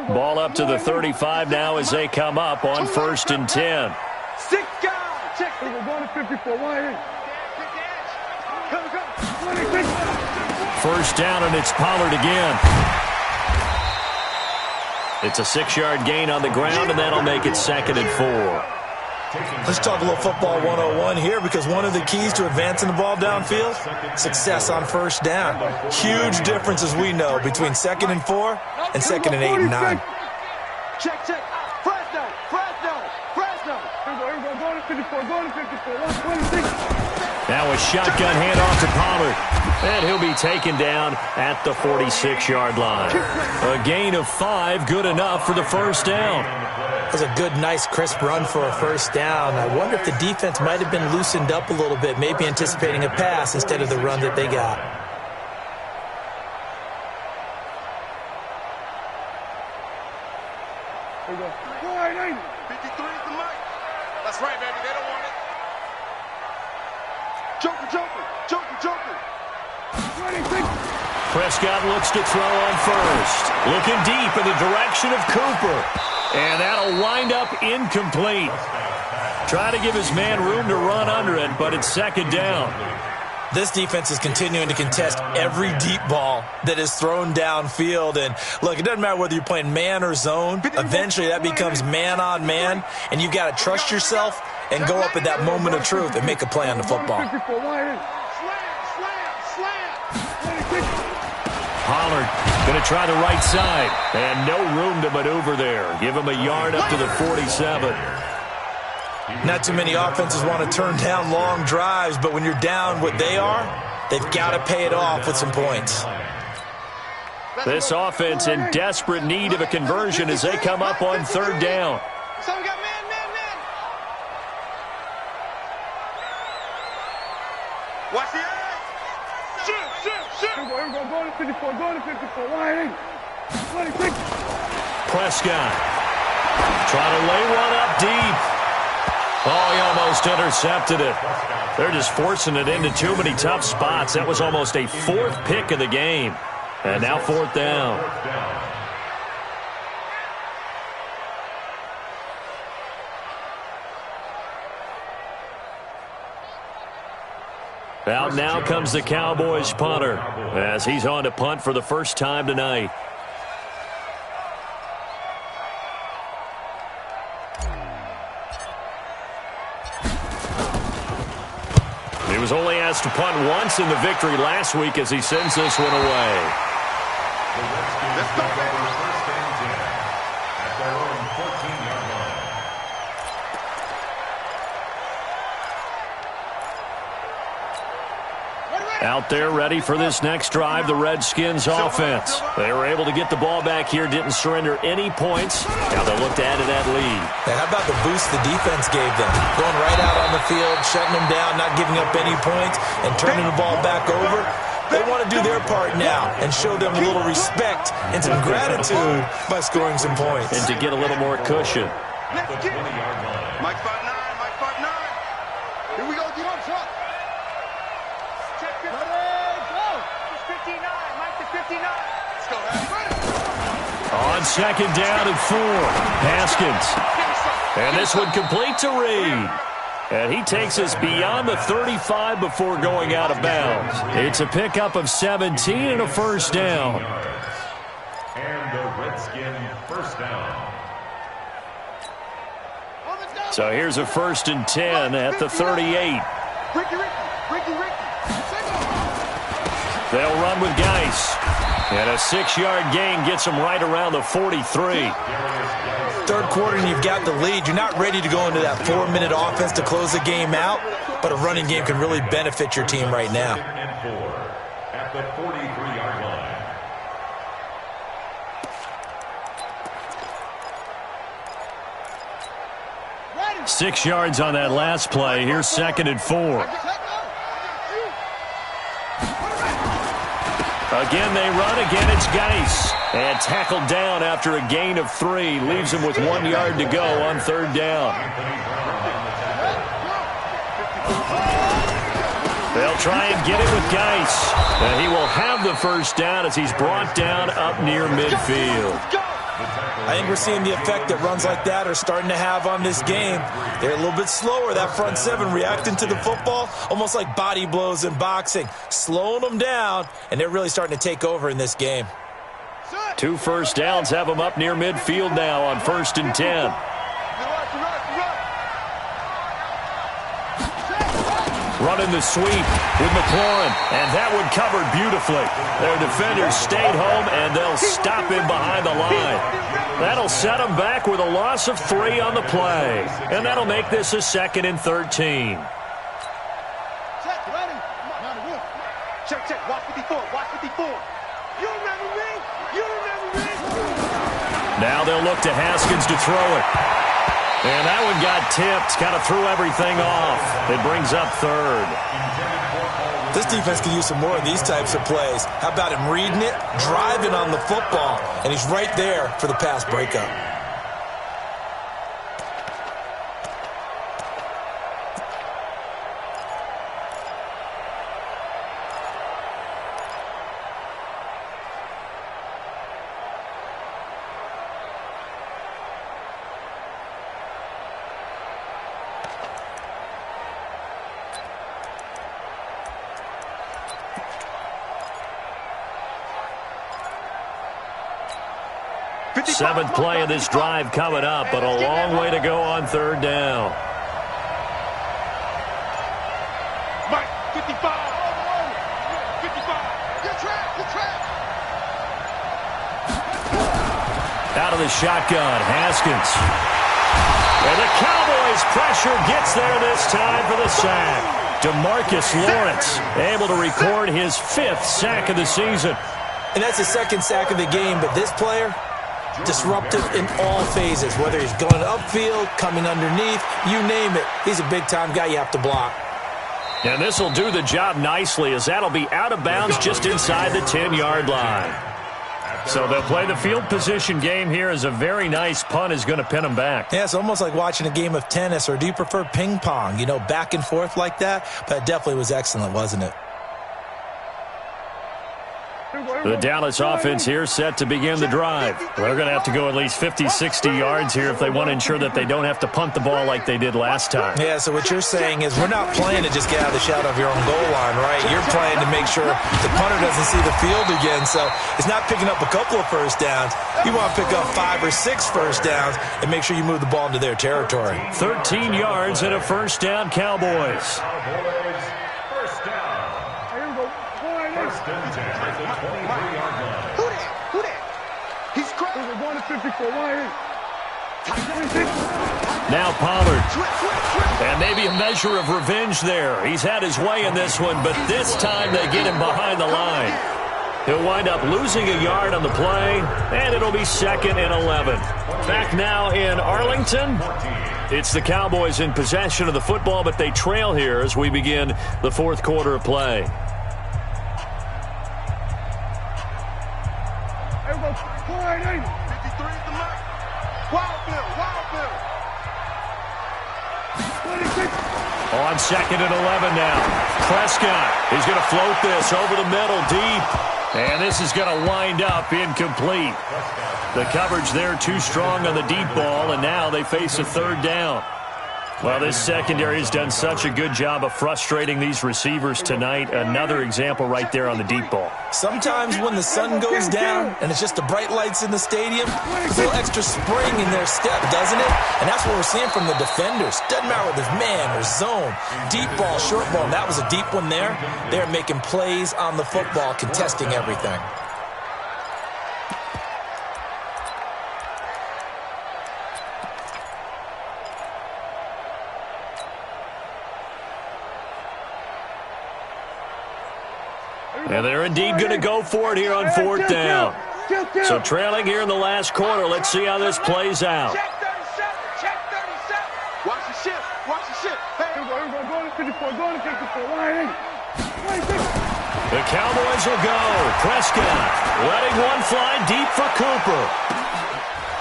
Ball up to the 35 now as they come up on 1st and 10. 6 guys. Check. We're going to 54. Why? First down, and it's Pollard again. It's a 6-yard gain on the ground, and that'll make it 2nd and 4. Let's talk a little football 101 here, because one of the keys to advancing the ball downfield, success on first down. Huge difference, as we know, between 2nd and 4 and 2nd and 8 and 9. Check, check. Fresno, Fresno, Fresno. Here we go. Going to 54. Going to 54. 126. Now a shotgun handoff to Pollard. And he'll be taken down at the 46-yard line. A gain of 5, good enough for the first down. That was a good, nice, crisp run for a first down. I wonder if the defense might have been loosened up a little bit, maybe anticipating a pass instead of the run that they got. Here we go. 53 is the mic. That's right, baby. They don't want it. Joker, Joker, Joker, Joker. 26. Prescott looks to throw on first. Looking deep in the direction of Cooper. And that'll wind up incomplete. Trying to give his man room to run under it, but it's 2nd down. This defense is continuing to contest every deep ball that is thrown downfield. And, look, it doesn't matter whether you're playing man or zone. Eventually that becomes man on man, and you've got to trust yourself and go up at that moment of truth and make a play on the football. 54. Why? Pollard going to try the right side. And no room to maneuver there. Give him a yard up to the 47. Not too many offenses want to turn down long drives, but when you're down what they are, they've got to pay it off with some points. This offense in desperate need of a conversion as they come up on 3rd down. So we got man. Watch the edge. Shoot. Here we go. Going to 54. Going to 54. Why? 26. Prescott trying to lay one up deep. Oh, he almost intercepted it. They're just forcing it into too many tough spots. That was almost a 4th pick of the game. And now 4th down. Out now comes the Cowboys punter as he's on to punt for the first time tonight. He was only asked to punt once in the victory last week as he sends this one away. Let's go, baby. First and 10 at their own 14-yard line. Out there ready for this next drive, the Redskins offense. They were able to get the ball back here, didn't surrender any points. Now they'll look to add to that lead. And how about the boost the defense gave them? Going right out on the field, shutting them down, not giving up any points, and turning the ball back over. They want to do their part now and show them a little respect and some gratitude by scoring some points. And to get a little more cushion. Let's get it. Mike 5'9", Mike 5'9". Here we go, get on top. Check it. Go. It's 59, Mike to 59. Let's go, On 2nd down and 4, Haskins. And this one complete to Reed. And he takes us beyond the 35 before going out of bounds. It's a pickup of 17 and a first down. And the Redskin first down. So here's a 1st and 10 at the 38. Ricky. They'll run with Geis. And a 6-yard gain gets them right around the 43. 3rd quarter and you've got the lead. You're not ready to go into that 4-minute offense to close the game out, but a running game can really benefit your team right now. And 4 at the 43-yard line. 6 yards on that last play. Here's 2nd and 4. Again they run. Again it's Geis. And tackled down after a gain of 3. Leaves him with 1 yard to go on 3rd down. They'll try and get it with Geis. And he will have the 1st down as he's brought down up near midfield. I think we're seeing the effect that runs like that are starting to have on this game. They're a little bit slower, that front 7, reacting to the football, almost like body blows in boxing, slowing them down, and they're really starting to take over in this game. 2 first downs have them up near midfield now on 1st and 10. Running the sweep with McLaurin, and that one covered beautifully. Their defenders stayed home, and they'll stop him behind the line. That'll set them back with a loss of 3 on the play, and that'll make this a 2nd and 13. Check, ready? Check, check. Watch 54. Watch 54. You remember me? You remember me? Now they'll look to Haskins to throw it. And that one got tipped, kind of threw everything off. It brings up 3rd. This defense can use some more of these types of plays. How about him reading it, driving on the football, and he's right there for the pass breakup. Seventh play of this drive coming up, but a long way to go on 3rd down. Mike, 55. 55. Get track. Out of the shotgun, Haskins. And the Cowboys' pressure gets there this time for the sack. DeMarcus Lawrence able to record his 5th sack of the season. And that's his 2nd sack of the game, but this player, disruptive in all phases, whether he's going upfield, coming underneath, you name it. He's a big-time guy you have to block. And this will do the job nicely, as that'll be out of bounds just inside the 10-yard line. So they'll play the field position game here, as a very nice punt is going to pin them back. Yeah, it's almost like watching a game of tennis, or do you prefer ping pong? You know, back and forth like that? But it definitely was excellent, wasn't it? The Dallas offense here set to begin the drive. They're going to have to go at least 50, 60 yards here if they want to ensure that they don't have to punt the ball like they did last time. Yeah, so what you're saying is we're not playing to just get out of the shadow of your own goal line, right? You're playing to make sure the punter doesn't see the field again. So it's not picking up a couple of first downs. You want to pick up 5 or 6 first downs and make sure you move the ball into their territory. 13 yards and a 1st down, Cowboys. First down. First and 10 at the 23-yard line. Who that? He's crazy. We're going to 54. Why? Now Pollard. And maybe a measure of revenge there. He's had his way in this one, but this time they get him behind the line. He'll wind up losing a yard on the play, and it'll be 2nd and 11. Back now in Arlington. It's the Cowboys in possession of the football, but they trail here as we begin the 4th quarter of play. On 2nd and 11 now. Prescott is going to float this over the middle deep. And this is going to wind up incomplete. The coverage there too strong on the deep ball, and now they face a 3rd down. Well, this secondary has done such a good job of frustrating these receivers tonight. Another example right there on the deep ball. Sometimes when the sun goes down and it's just the bright lights in the stadium, there's a little extra spring in their step, doesn't it? And that's what we're seeing from the defenders. Doesn't matter whether it's man or zone, deep ball, short ball. And that was a deep one there. They're making plays on the football, contesting everything. And they're indeed going to go for it here on 4th down. So trailing here in the last quarter. Let's see how this plays out. Check 37. Check 37. Watch the shift. Watch the shift. Hey. Go to 54. Go to 54. Why? The Cowboys will go. Prescott letting one fly deep for Cooper.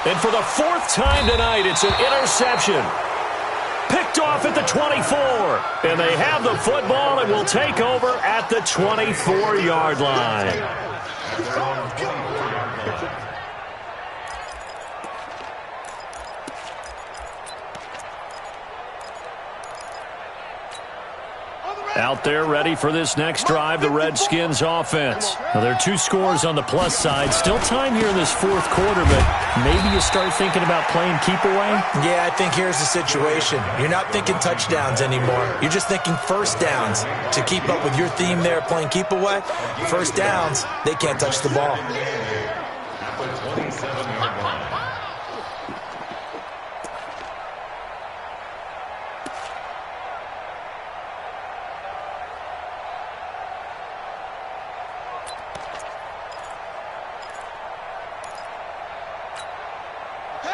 And for the fourth time tonight, it's an interception. Picked off at the 24. And they have the football and will take over at the 24-yard line. Out there ready for this next drive, the Redskins offense. Now, there are 2 scores on the plus side. Still time here in this fourth quarter, but maybe you start thinking about playing keep away? Yeah, I think here's the situation. You're not thinking touchdowns anymore. You're just thinking first downs. To keep up with your theme there, playing keep away, first downs, they can't touch the ball.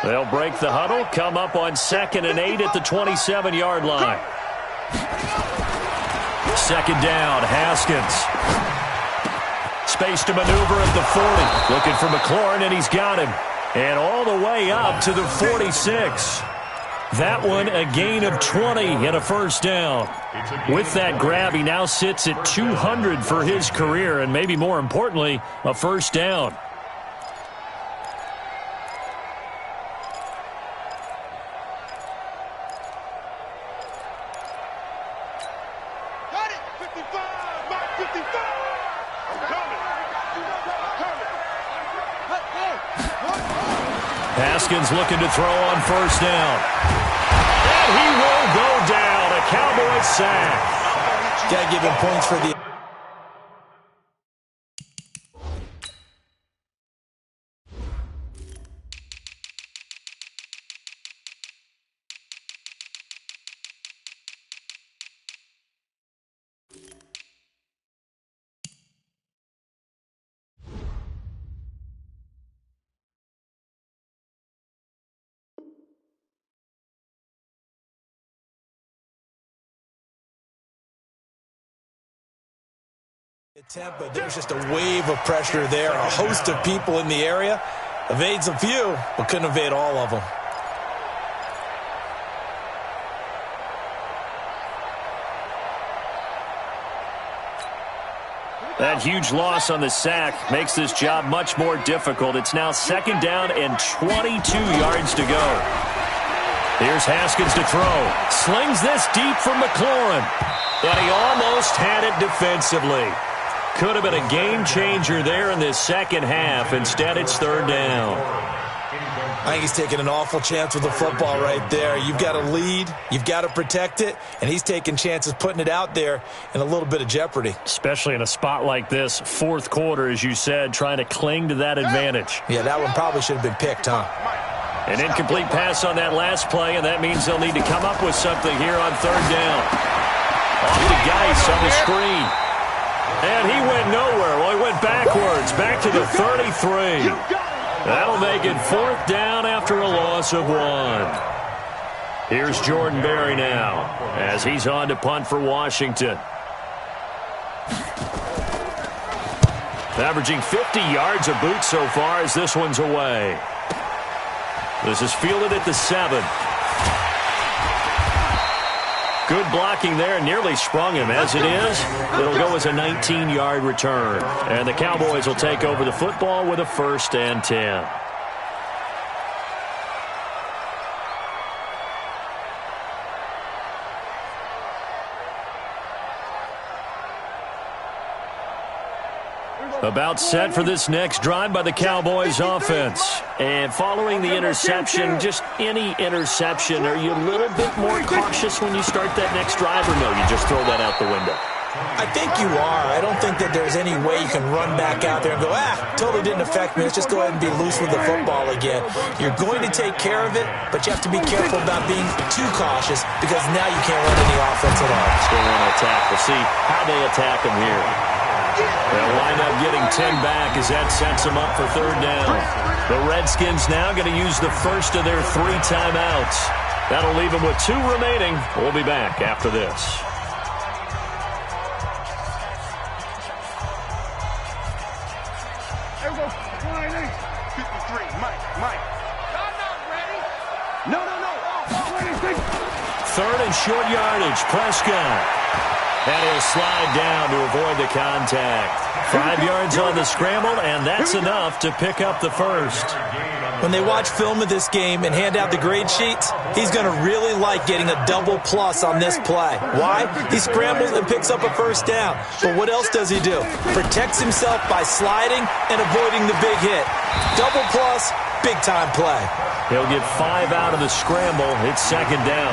They'll break the huddle, come up on 2nd and 8 at the 27-yard line. 2nd down, Haskins. Space to maneuver at the 40. Looking for McLaurin, and he's got him. And all the way up to the 46. That one a gain of 20 and a first down. With that grab, he now sits at 200 for his career, and maybe more importantly, a first down. Haskins looking to throw on first down. And he will go down. A Cowboys sack. Got to give him points for the... attempt, but there's just a wave of pressure there. A host of people in the area. Evades a few, but couldn't evade all of them. That huge loss on the sack makes this job much more difficult. It's now 2nd down and 22 yards to go. Here's Haskins to throw. Slings this deep from McLaurin. And he almost had it defensively. Could have been a game changer there in this second half. Instead, it's 3rd down. I think he's taking an awful chance with the football right there. You've got to lead. You've got to protect it. And he's taking chances putting it out there in a little bit of jeopardy. Especially in a spot like this, fourth quarter, as you said, trying to cling to that advantage. Yeah, that one probably should have been picked, huh? An incomplete pass on that last play, and that means they'll need to come up with something here on 3rd down. Off to Geis on the screen. And he went nowhere. Well, he went backwards, back to the 33. That'll make it 4th down after a loss of 1. Here's Jordan Berry now as he's on to punt for Washington. Averaging 50 yards a boot so far as this one's away. This is fielded at the 7. Good blocking there, nearly sprung him. As it is, it'll go as a 19-yard return. And the Cowboys will take over the football with a 1st and 10. About set for this next drive by the Cowboys offense. And following the interception, just any interception, are you a little bit more cautious when you start that next drive, or no, you just throw that out the window? I think you are. I don't think that there's any way you can run back out there and go, totally didn't affect me. Let's just go ahead and be loose with the football again. You're going to take care of it, but you have to be careful about being too cautious because now you can't run any offense at all. Still want to attack. We'll see how they attack him here. They'll wind up getting 10 back as that sets them up for 3rd down. The Redskins now going to use the first of their 3 timeouts. That'll leave them with 2 remaining. We'll be back after this. Mike. I'm not ready. No. 3rd and short yardage. Prescott. And he'll slide down to avoid the contact. 5 yards on the scramble, and that's enough to pick up the first. When they watch film of this game and hand out the grade sheets, he's going to really like getting a double plus on this play. Why? He scrambles and picks up a first down. But what else does he do? Protects himself by sliding and avoiding the big hit. Double plus, big-time play. He'll get 5 out of the scramble. It's 2nd down.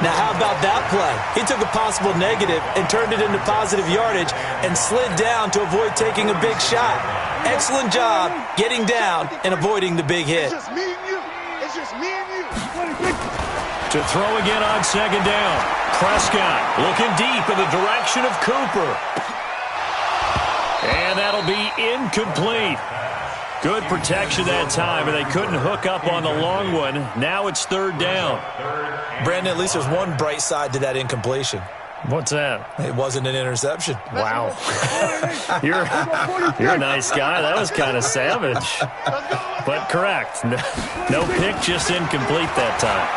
Now, how about that play? He took a possible negative and turned it into positive yardage and slid down to avoid taking a big shot. Excellent job getting down and avoiding the big hit. It's just me and you. It's just me and you. To throw again on 2nd down. Prescott looking deep in the direction of Cooper. And that'll be incomplete. Good protection that time, and they couldn't hook up on the long one. Now it's 3rd down. Brandon, at least there's one bright side to that incompletion. What's that? It wasn't an interception. Wow. You're a nice guy. That was kind of savage. But correct. No pick, just incomplete that time.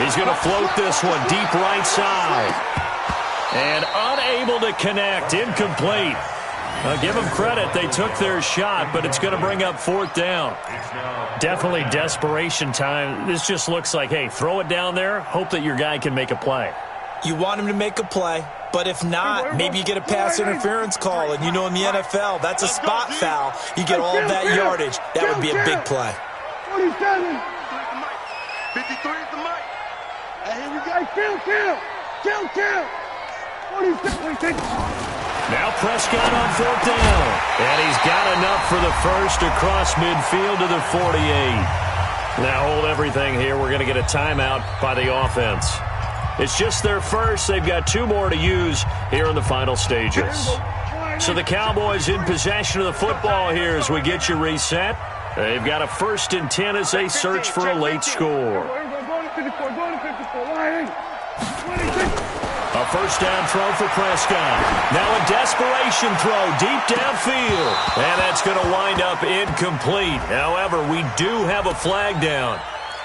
He's going to float this one deep right side. And unable to connect. Incomplete. Give them credit. They took their shot, but it's going to bring up 4th down. Definitely desperation time. This just looks like, hey, throw it down there, hope that your guy can make a play. You want him to make a play, but if not, maybe you get a pass interference call, and you know in the NFL, that's a spot foul. You get all that yardage. That would be a big play. 47. 53 is the mic. Hey, here we go. Kill. 47. Now Prescott on 4th down. And he's got enough for the first across midfield to the 48. Now hold everything here. We're going to get a timeout by the offense. It's just their first. They've got 2 more to use here in the final stages. So the Cowboys in possession of the football here as we get you reset. They've got a 1st and 10 as they search for a late score. A 1st down throw for Prescott. Now a desperation throw deep downfield. And that's going to wind up incomplete. However, we do have a flag down.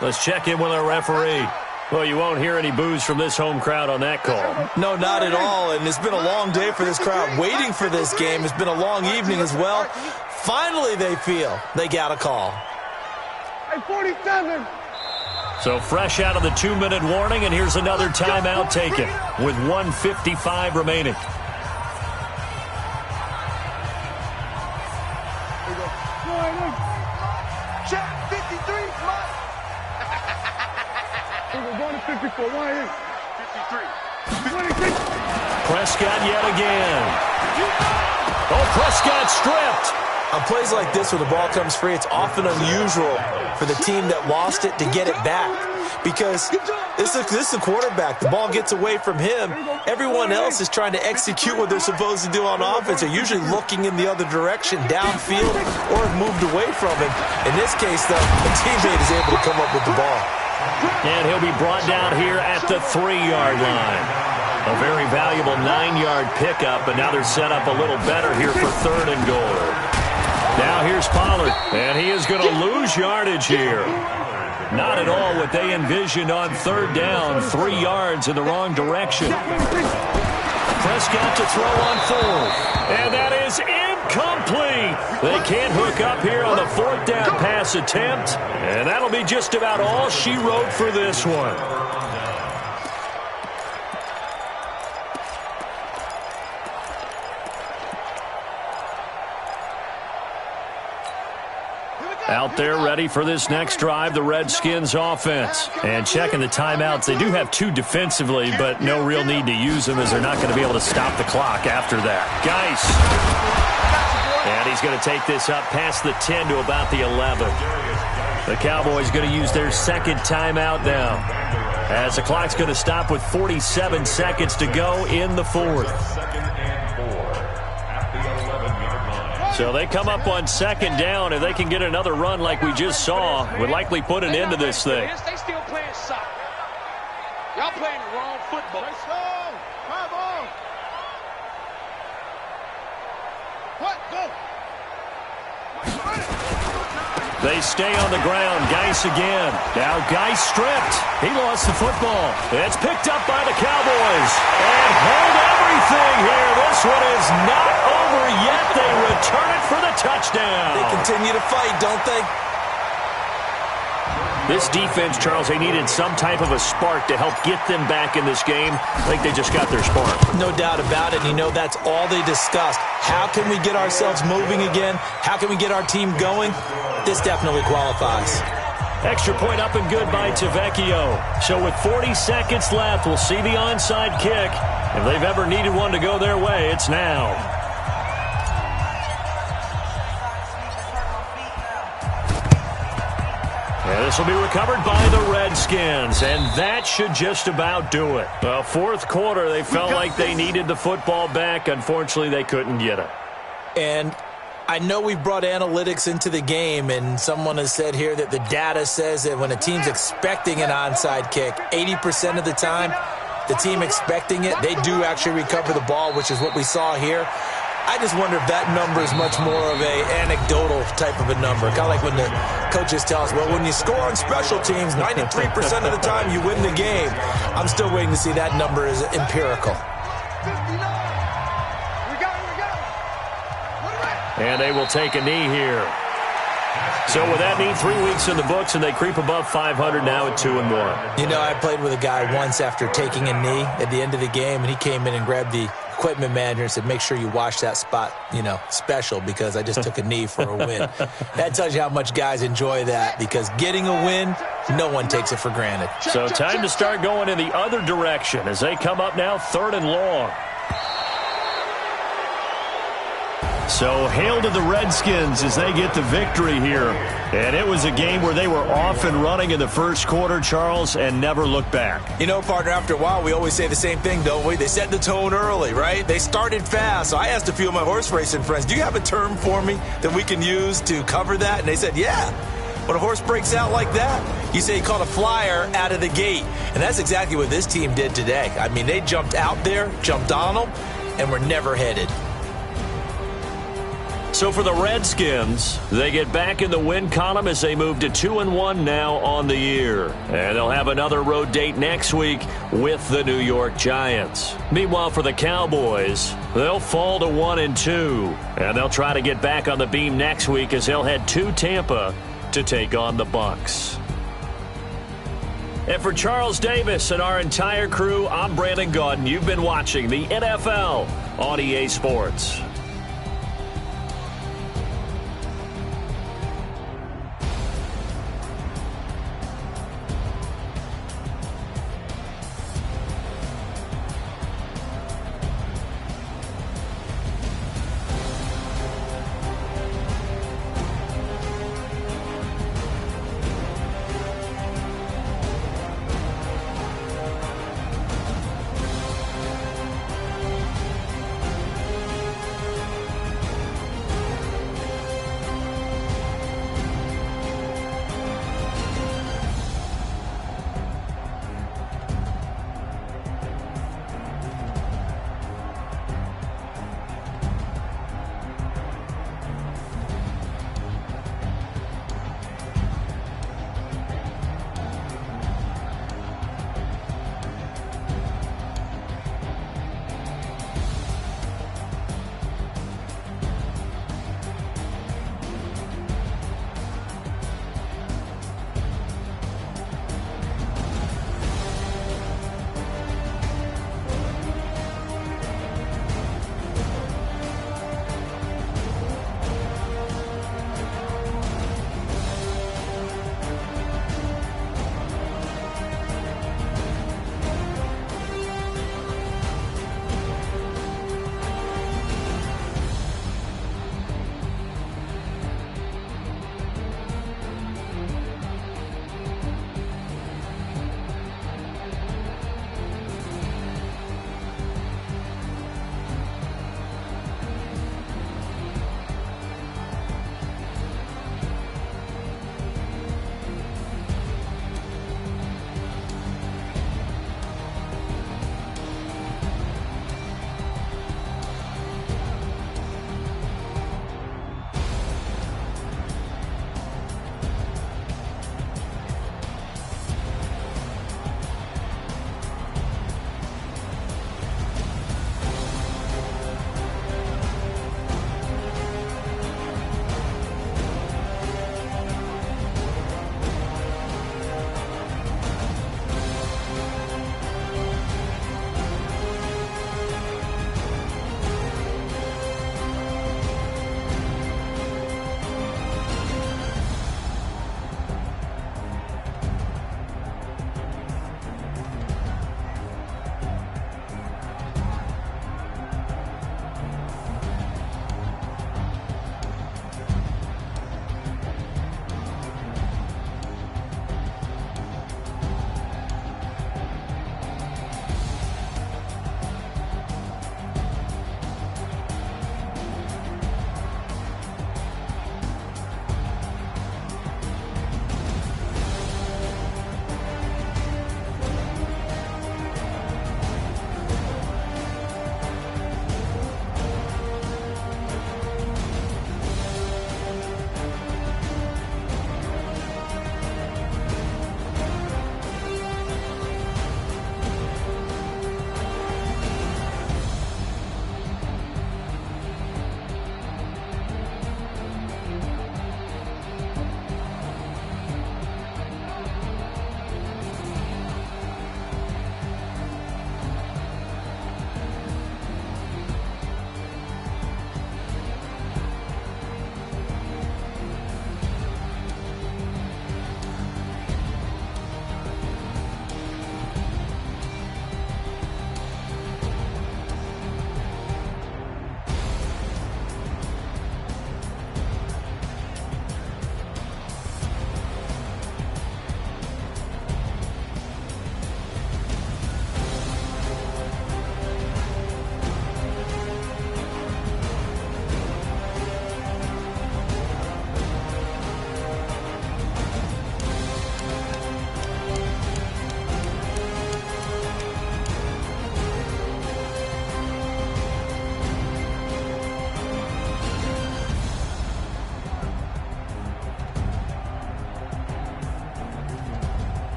Let's check in with our referee. Well, you won't hear any boos from this home crowd on that call. No, not at all. And it's been a long day for this crowd waiting for this game. It's been a long evening as well. Finally, they feel they got a call. Hey, 47. So fresh out of the 2-minute warning, and here's another timeout taken with 1:55 remaining. Check 53, Mike. We're going to 54. 53. Prescott yet again. Oh, Prescott stripped. On plays like this where the ball comes free, it's often unusual for the team that lost it to get it back. Because this is the quarterback. The ball gets away from him. Everyone else is trying to execute what they're supposed to do on offense. They're usually looking in the other direction, downfield, or have moved away from him. In this case, though, the teammate is able to come up with the ball. And he'll be brought down here at the 3-yard line. A very valuable 9-yard pickup, but now they're set up a little better here for 3rd and goal. Now here's Pollard, and he is going to lose yardage here. Not at all what they envisioned on 3rd down, 3 yards in the wrong direction. Prescott to throw on 4th, and that is incomplete. They can't hook up here on the 4th down pass attempt, and that'll be just about all she wrote for this one. Out there ready for this next drive, the Redskins offense. And checking the timeouts, they do have 2 defensively, but no real need to use them as they're not going to be able to stop the clock after that. Geis. And he's going to take this up past the 10 to about the 11. The Cowboys going to use their 2nd timeout now, as the clock's going to stop with 47 seconds to go in the 4th. So they come up on 2nd down. If they can get another run like we just saw, would likely put an end to this thing. They still playing soccer. Y'all playing the wrong football. Let's go. Come on. What? Go. They stay on the ground. Geis again. Now Geis stripped. He lost the football. It's picked up by the Cowboys. And hold everything here. This one is not over yet. They return it for the touchdown. They continue to fight, don't they? This defense, Charles, they needed some type of a spark to help get them back in this game. I think they just got their spark. No doubt about it. And that's all they discussed. How can we get ourselves moving again? How can we get our team going? This definitely qualifies. Extra point up and good by Tavecchio. So with 40 seconds left, we'll see the onside kick. If they've ever needed one to go their way, it's now. And this will be recovered by the Redskins, and that should just about do it. Well, fourth quarter, they felt like they needed the football back. Unfortunately, they couldn't get it. And I know we've brought analytics into the game, and someone has said here that the data says that when a team's expecting an onside kick, 80% of the time, the team expecting it, they do actually recover the ball, which is what we saw here. I just wonder if that number is much more of a anecdotal type of a number. Kind of like when the coaches tell us, well, when you score on special teams, 93% of the time you win the game. I'm still waiting to see that number is empirical. And they will take a knee here. So with that knee, 3 weeks in the books, and they creep above 500 now at 2-1. I played with a guy once after taking a knee at the end of the game, and he came in and grabbed the equipment manager and said, make sure you wash that spot, special, because I just took a knee for a win. That tells you how much guys enjoy that, because getting a win, no one takes it for granted. So time to start going in the other direction as they come up now 3rd and long. So hail to the Redskins as they get the victory here. And it was a game where they were off and running in the first quarter, Charles, and never looked back. Partner, after a while, we always say the same thing, don't we? They set the tone early, right? They started fast. So I asked a few of my horse racing friends, do you have a term for me that we can use to cover that? And they said, yeah. When a horse breaks out like that, you say he caught a flyer out of the gate. And that's exactly what this team did today. I mean, they jumped out there, jumped on them, and were never headed. So for the Redskins, they get back in the win column as they move to 2-1 now on the year. And they'll have another road date next week with the New York Giants. Meanwhile, for the Cowboys, they'll fall to 1-2. And they'll try to get back on the beam next week as they'll head to Tampa to take on the Bucs. And for Charles Davis and our entire crew, I'm Brandon Gaudin. You've been watching the NFL on EA Sports.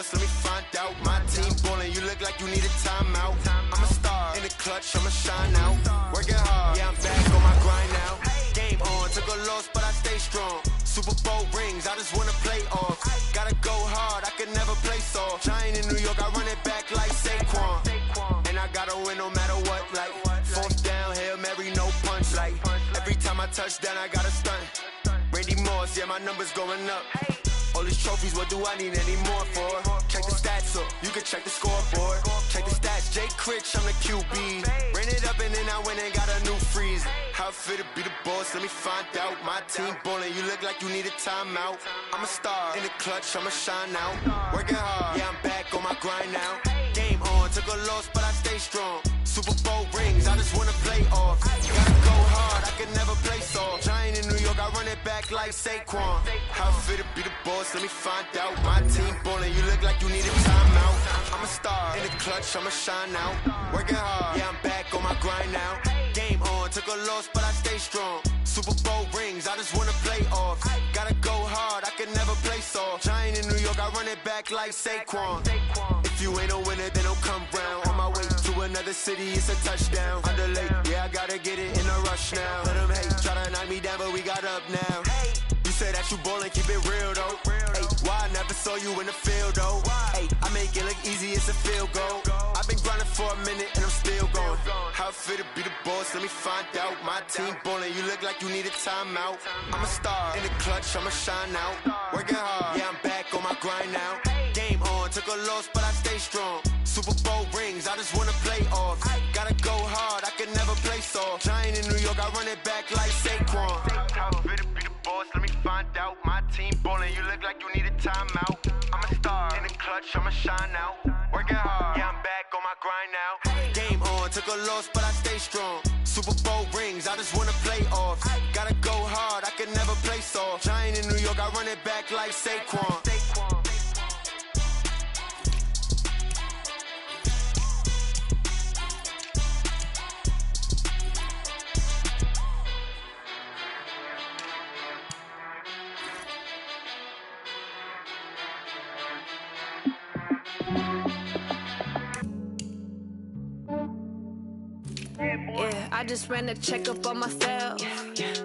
boss, let me find out. My team ballin', you look like you need a timeout. I'm a star, in the clutch, I'ma shine out. Working hard, yeah, I'm back on my grind now. Game on, took a loss, but I stay strong. Super Bowl rings, I just wanna play off. Gotta go hard, I can never play soft. Giant in New York, I run it back like Saquon. And I gotta win no matter what, like fourth down, Hail Mary, no punch. Like every time I touch down, I gotta stunt. Randy Moss, yeah, my numbers going up. All these trophies, what do I need any more for? Check the stats up, you can check the scoreboard. Check the stats, Jay Critch, I'm the QB. Ran it up and then I went and got a new freeze. How it feel to be the boss, let me find out. My team ballin', you look like you need a timeout. I'm a star, in the clutch, I'ma shine out. Working hard, yeah, I'm back on my grind now. Game on, took a loss, but I stay strong. Super Bowl rings, I just wanna play off. Gotta go hard, I can never play soft. Giant in New York, I run it back like Saquon. How it feel to be the boss, let me find out. My team ballin', you look like you need a timeout. I'm a star, in the clutch, I'ma shine out. Working hard, yeah, I'm back on my grind now. Game on, took a loss, but I stay strong. Super Bowl rings, I just wanna play off. Gotta go hard, I can never play soft. Giant in New York, I run it back like Saquon. If you ain't a winner, then don't come round. On my way to another city, it's a touchdown. Underlay, yeah, I gotta get it in a rush now. Let them hate, try to knock me down, but we got up now. You say that you ballin', keep it real though. Hey, why I never saw you in the field though? Hey, I make it look easy, it's a field goal. I've been grinding for a minute and I'm still going. How it feel to be the boss, let me find out. My team ballin', you look like you need a timeout. I'm a star, in the clutch, I'ma shine out. Working hard, yeah, I'm back on my grind now. Game on, took a loss, but I stay strong. Super Bowl rings, I just wanna play off. Gotta go hard, I can never play soft. Giant in New York, I run it back like Saquon. How it feel to be the boss, let me find out. My team ballin', you look like you need a timeout. I'm a star, in the clutch, I'ma shine out. Working hard, yeah, I'm back on my grind now. Game on, took a loss, but I stay strong. Super Bowl rings, I just wanna play off. Gotta go hard, I can never play soft. Giant in New York, I run it back like Saquon. Yeah, I just ran a checkup on myself.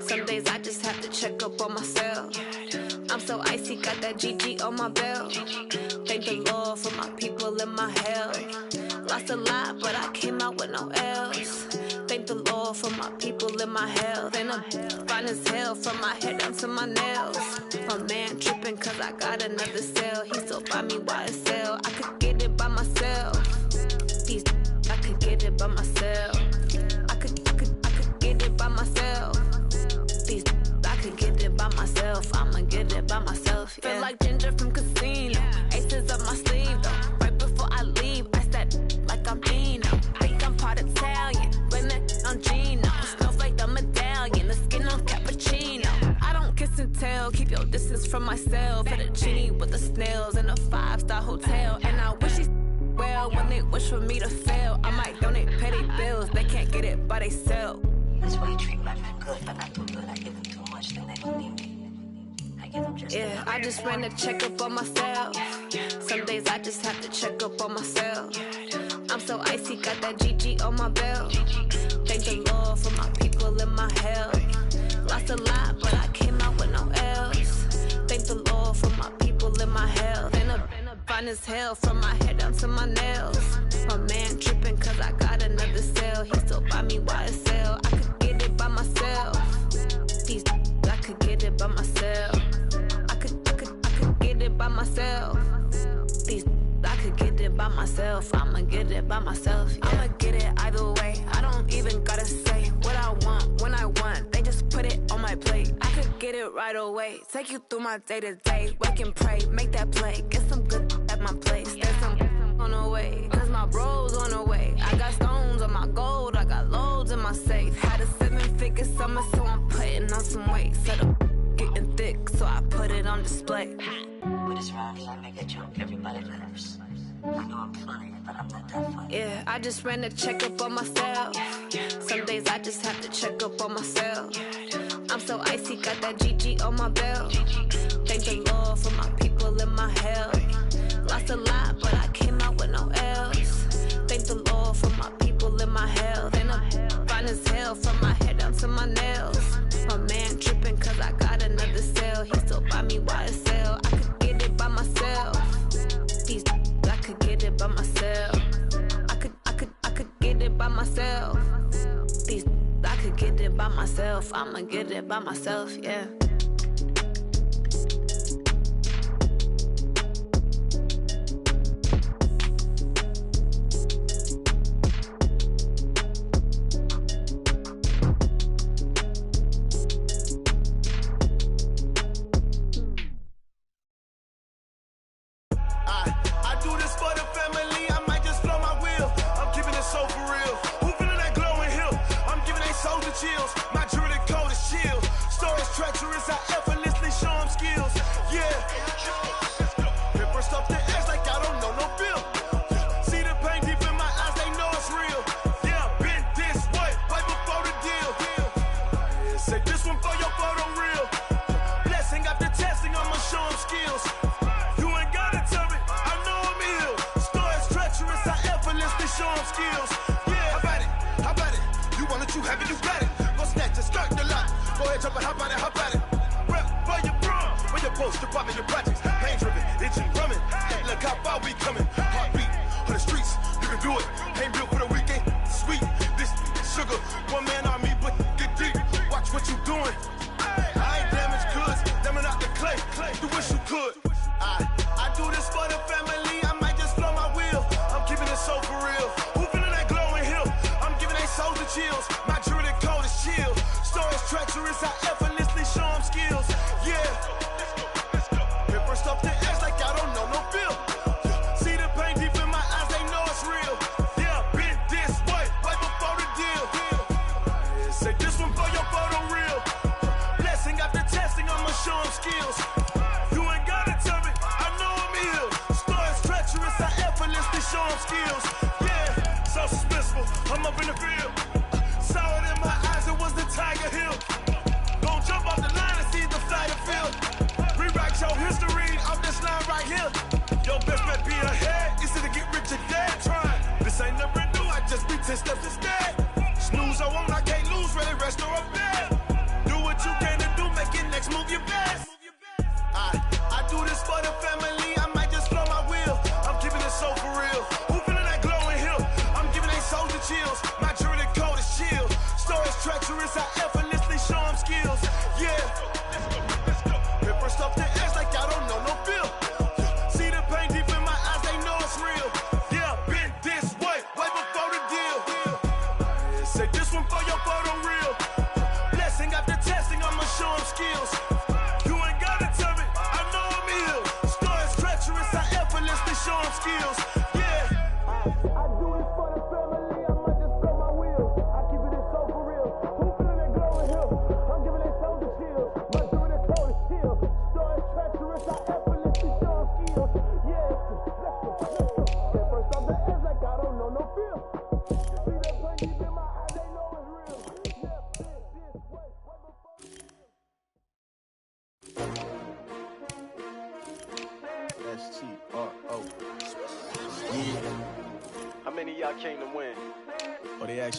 Some days I just have to check up on myself. I'm so icy, got that GG on my belt. Thank the Lord for my people and my health. Lost a lot, but I came out with no L's. Thank the Lord for my people and my health. And I'm fine as hell from my head down to my nails. My man tripping cause I got another cell. He still buy me YSL. I could get it by myself. I could get it by myself. I could get it by myself. I could get it by myself. I'ma get it by myself. Yeah. Feel like Ginger from Casino. Aces up my sleeve though. Right before I leave, I said like I'm Dino. Think I'm part Italian. Blame it on Gino. Snowflake the medallion. The skin on cappuccino. I don't kiss and tell. Keep your distance from myself. Hit a genie with the snails in a 5-star hotel. And I wish he well when they wish for me to fail. I might donate, pay their bills. They can't get it by they sell. That's why you treat my men good, but not too good. I give them too much, then they don't need me. I give them just yeah, I just ran a checkup on myself. Some days I just have to check up on myself. I'm so icy, got that GG on my belt. Thank the Lord for my people and my health. Lost a lot, but I came out with no L's. Thank the Lord for my people and my health. And I'm fine as hell from my head down to my nails. My man tripping cause I got another cell. He still buy me YSL. I could get it by myself. I could get it by myself. I could get it by myself. I could get it by myself. I'ma get it by myself. Yeah. I'ma get it either way. I don't even gotta say what I want when I want. They just put it on my plate. I could get it right away. Take you through my day to day. Wake and pray, make that play. Get some good at my place. There's some on the way. Cause my bros on the way. I got stones on my gold. I got loads in my safe. Had a 7-figure summer, so I'm putting on some weight. Set up getting thick, so I put it on display. With this rhyme, I make a joke. Everybody laughs. I know I'm funny, but I'm not that funny. Yeah, I just ran a checkup on myself. Some days I just have to check up on myself. I'm so icy, got that GG on my belt. Thank the Lord for my people and my health. Lost That's a lot, but I came out with no L's. Thank the Lord for my people and my health. And I'm fine as hell from my head down to my nails. My man tripping cause I got another sale. He still buy me YSL. I could get it by myself. I could get it by myself. I could get it by myself. I could get it by myself. I'ma get it by myself, yeah.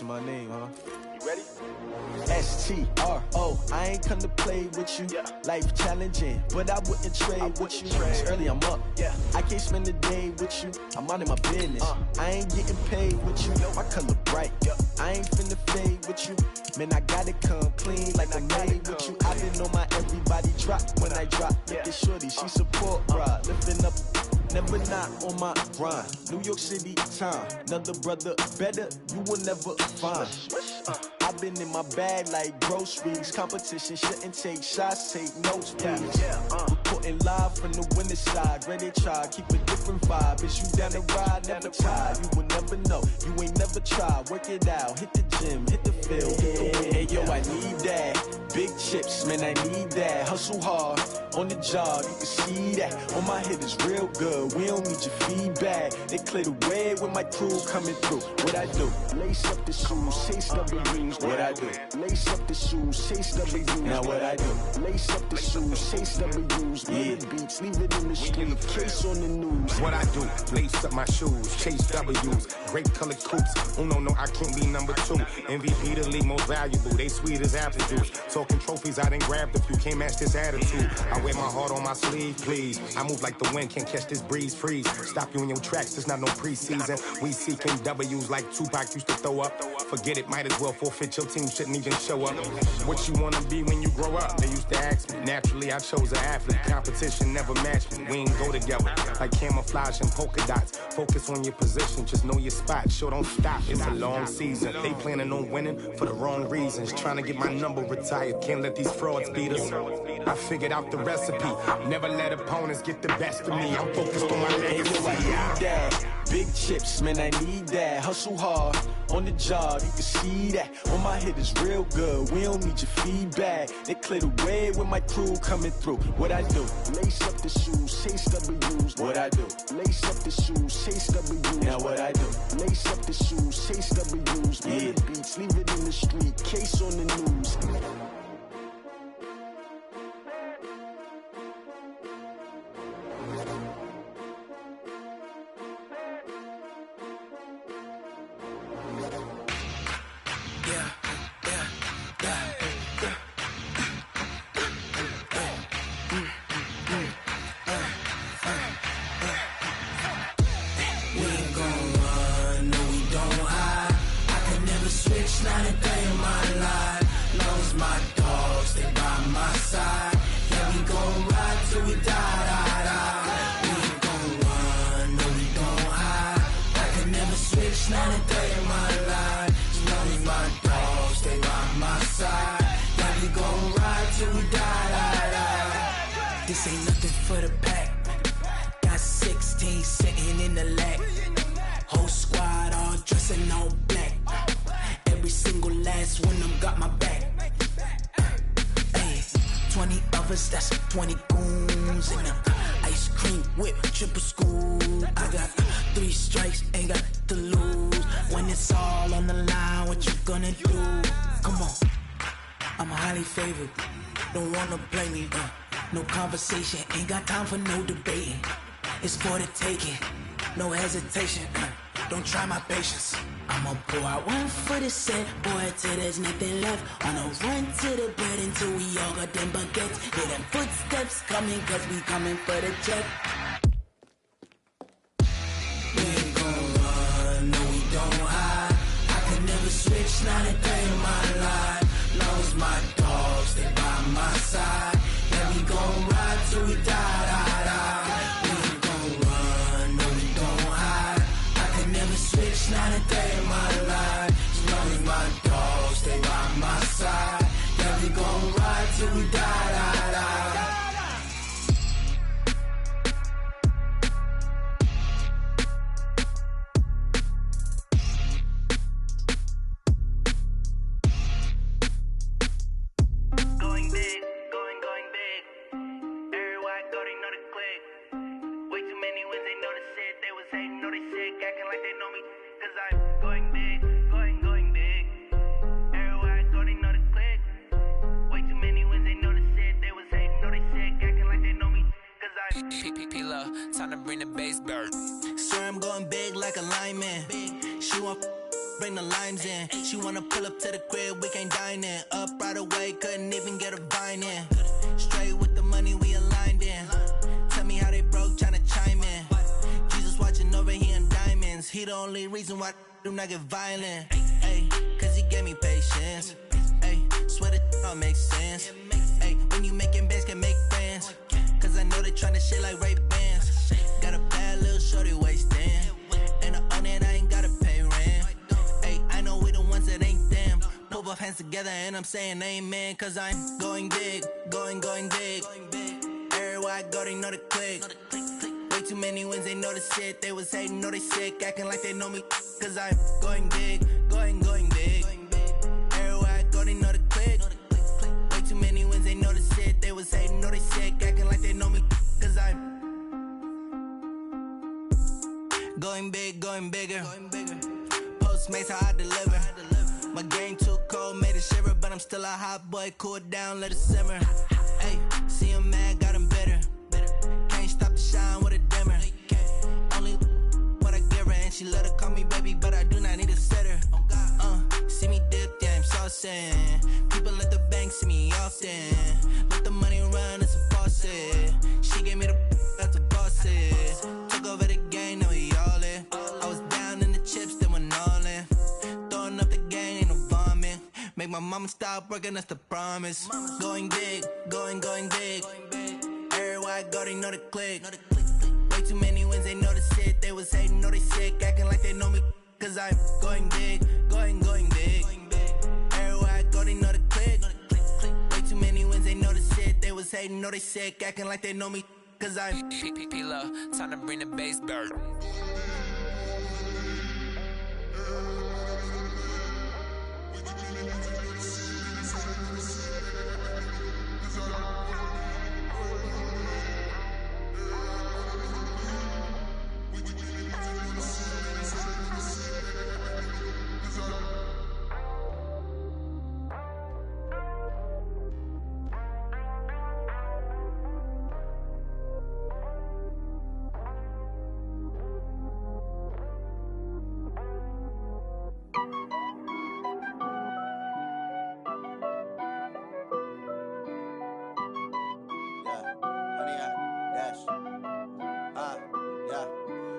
My name, huh? You ready? STRO, I ain't come to play with you. Life challenging, but I wouldn't trade with you. It's early, I'm up. I can't spend the day with you. I'm out of my business. I ain't getting paid with you. My color bright. I ain't finna fade with you. Man, I gotta come clean like I made with you. I didn't know my everybody drop when I drop. Look at shorty, she support rod. Lifting up. Never not on my grind. New York City time. Another brother better, you will never find. I've been in my bag like groceries. Competition shouldn't take shots, take notes, please. Reporting live from the winter side. Ready to try, keep a different vibe. Is you down the ride, never tired. You will never know, you ain't never tried. Work it out, hit the gym, hit the field. Hey yo, I need that. Big chips, man, I need that. Hustle hard, on the job, you can see that. On my head is real good, we don't need your feedback. They clear the way with my crew coming through. What I do? Lace up the shoes, chase W's. What I do? Lace up the shoes, chase W's. Now what I do? Lace up the shoes, chase W's. shoes. Yeah, beats, leave it in the street. Case on the news. What I do, lace up my shoes, chase W's, grape colored coops. Oh no, I can't be number 2. MVP the league most valuable. They sweet as apple juice. Talking trophies, I done grabbed a few. Can't match this attitude. I wear my heart on my sleeve, please. I move like the wind, can't catch this breeze. Freeze. Stop you in your tracks. It's not no preseason. We seeking W's like Tupac used to throw up. Forget it, might as well forfeit. Your team shouldn't even show up. What you wanna be when you grow up? They used to ask me. Naturally, I chose an athlete. Competition never matched me. We ain't go together like camouflage and polka dots. Focus on your position, just know your spot. Sure, don't stop. It's a long season. They planning on winning for the wrong reasons. Trying to get my number retired. Can't let these frauds beat us. I figured out the recipe. Never let opponents get the best of me. I'm focused on my legacy. Big chips, man, I need that. Hustle hard on the job, you can see that. On my hit is real good. We don't need your feedback. They clear the way with my crew coming through. What I do? Lace up the shoes, chase W's. What I do? Lace up the shoes, chase W's. Now what I do? Lace up the shoes, chase W's. Yeah, beats, leave it in the street. Case on the news. This ain't nothing for the pack. Got 16 sitting in the lag. Whole squad all dressing all black. Every single last one of them got my back. Hey, 20 of us, that's 20 goons in them. Ice cream whip, triple school. I got 3 strikes, ain't got to lose. When it's all on the line, what you gonna do? Come on, I'm highly favored. Don't wanna play me, no conversation, ain't got time for no debating. It's for the taking, no hesitation. Don't try my patience. I'ma pour out one for the set, boy, till there's nothing left. On a run to the bread until we all got them baguettes. Hear them footsteps coming, cause we coming for the check. We ain't gon' run, no we don't hide. I could never switch, not a day in my life. Long as my dogs, they by my side. Yeah, we gon' ride till we die. We ain't gon' run, no we don't hide. I could never switch, not a day in my life. As long as my dogs, they by my side. Yeah, we gon' ride till we die. Time to bring the bass bird. Swear I'm going big like a lineman. She want bring the limes in. She wanna pull up to the crib, we can't dine in. Up right away, couldn't even get a vine in. Straight with the money we aligned in. Tell me how they broke, tryna chime in. Jesus watching over here in diamonds. He the only reason why do not get violent. Ay, cause he gave me patience. Ay, swear that all makes sense. Ay, when you making bands can make friends. Cause I know they tryna shit like Ray Bans. Got a bad little shorty wasting. And I own it, I ain't gotta pay rent. Ay, I know we the ones that ain't them. Put both hands together and I'm saying amen. Cause I'm going big, going big. Everywhere I go, they know the click. Way too many wins, they know the shit. They was hating, know they sick, acting like they know me. Cause I'm going big, going big. Everywhere I go, they know the click. Way too many wins, they know the shit. They was hating, know they sick, acting like they know me. Cause I'm going big, going bigger. Postmates how I deliver. My game too cold, made it shiver. But I'm still a hot boy, cool it down, let it simmer. Hey, see him mad, got him bitter. she let her call me baby, but I do not need a setter. See me dip, yeah, I'm saucing. People at the bank see me often. Let the money run, it's a faucet. She gave me the out to boss it. Took over the game, now we all in. I was down in the chips, then went all in. Throwing up the game, ain't no vomit. Make my mama stop working, that's the promise. Going big, going big. Everywhere I go, they know the click. Way too many wins, they know the shit. They was hating, know they sick, acting like they know me. Cause I'm going big, going big. Everywhere I go, they know the click. Way too many wins, they know the shit. They was hating, know they sick, acting like they know me. Cause I'm P-Lo, time to bring the bass back.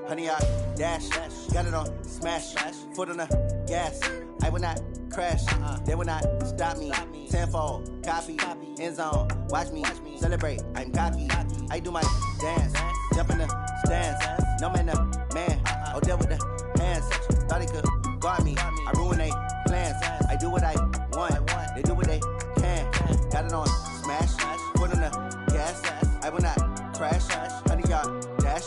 Honey, I dash, got it on smash, foot on the gas. I will not crash, they will not stop me. Tenfold, copy, end zone, watch me celebrate. I'm cocky, I do my dance, jump in the stands. No man, man, oh deal with the hands. Thought he could guard me, I ruin they plans. I do what I want, they do what they can. Got it on smash, foot on the gas. I will not crash, honey, y'all dash,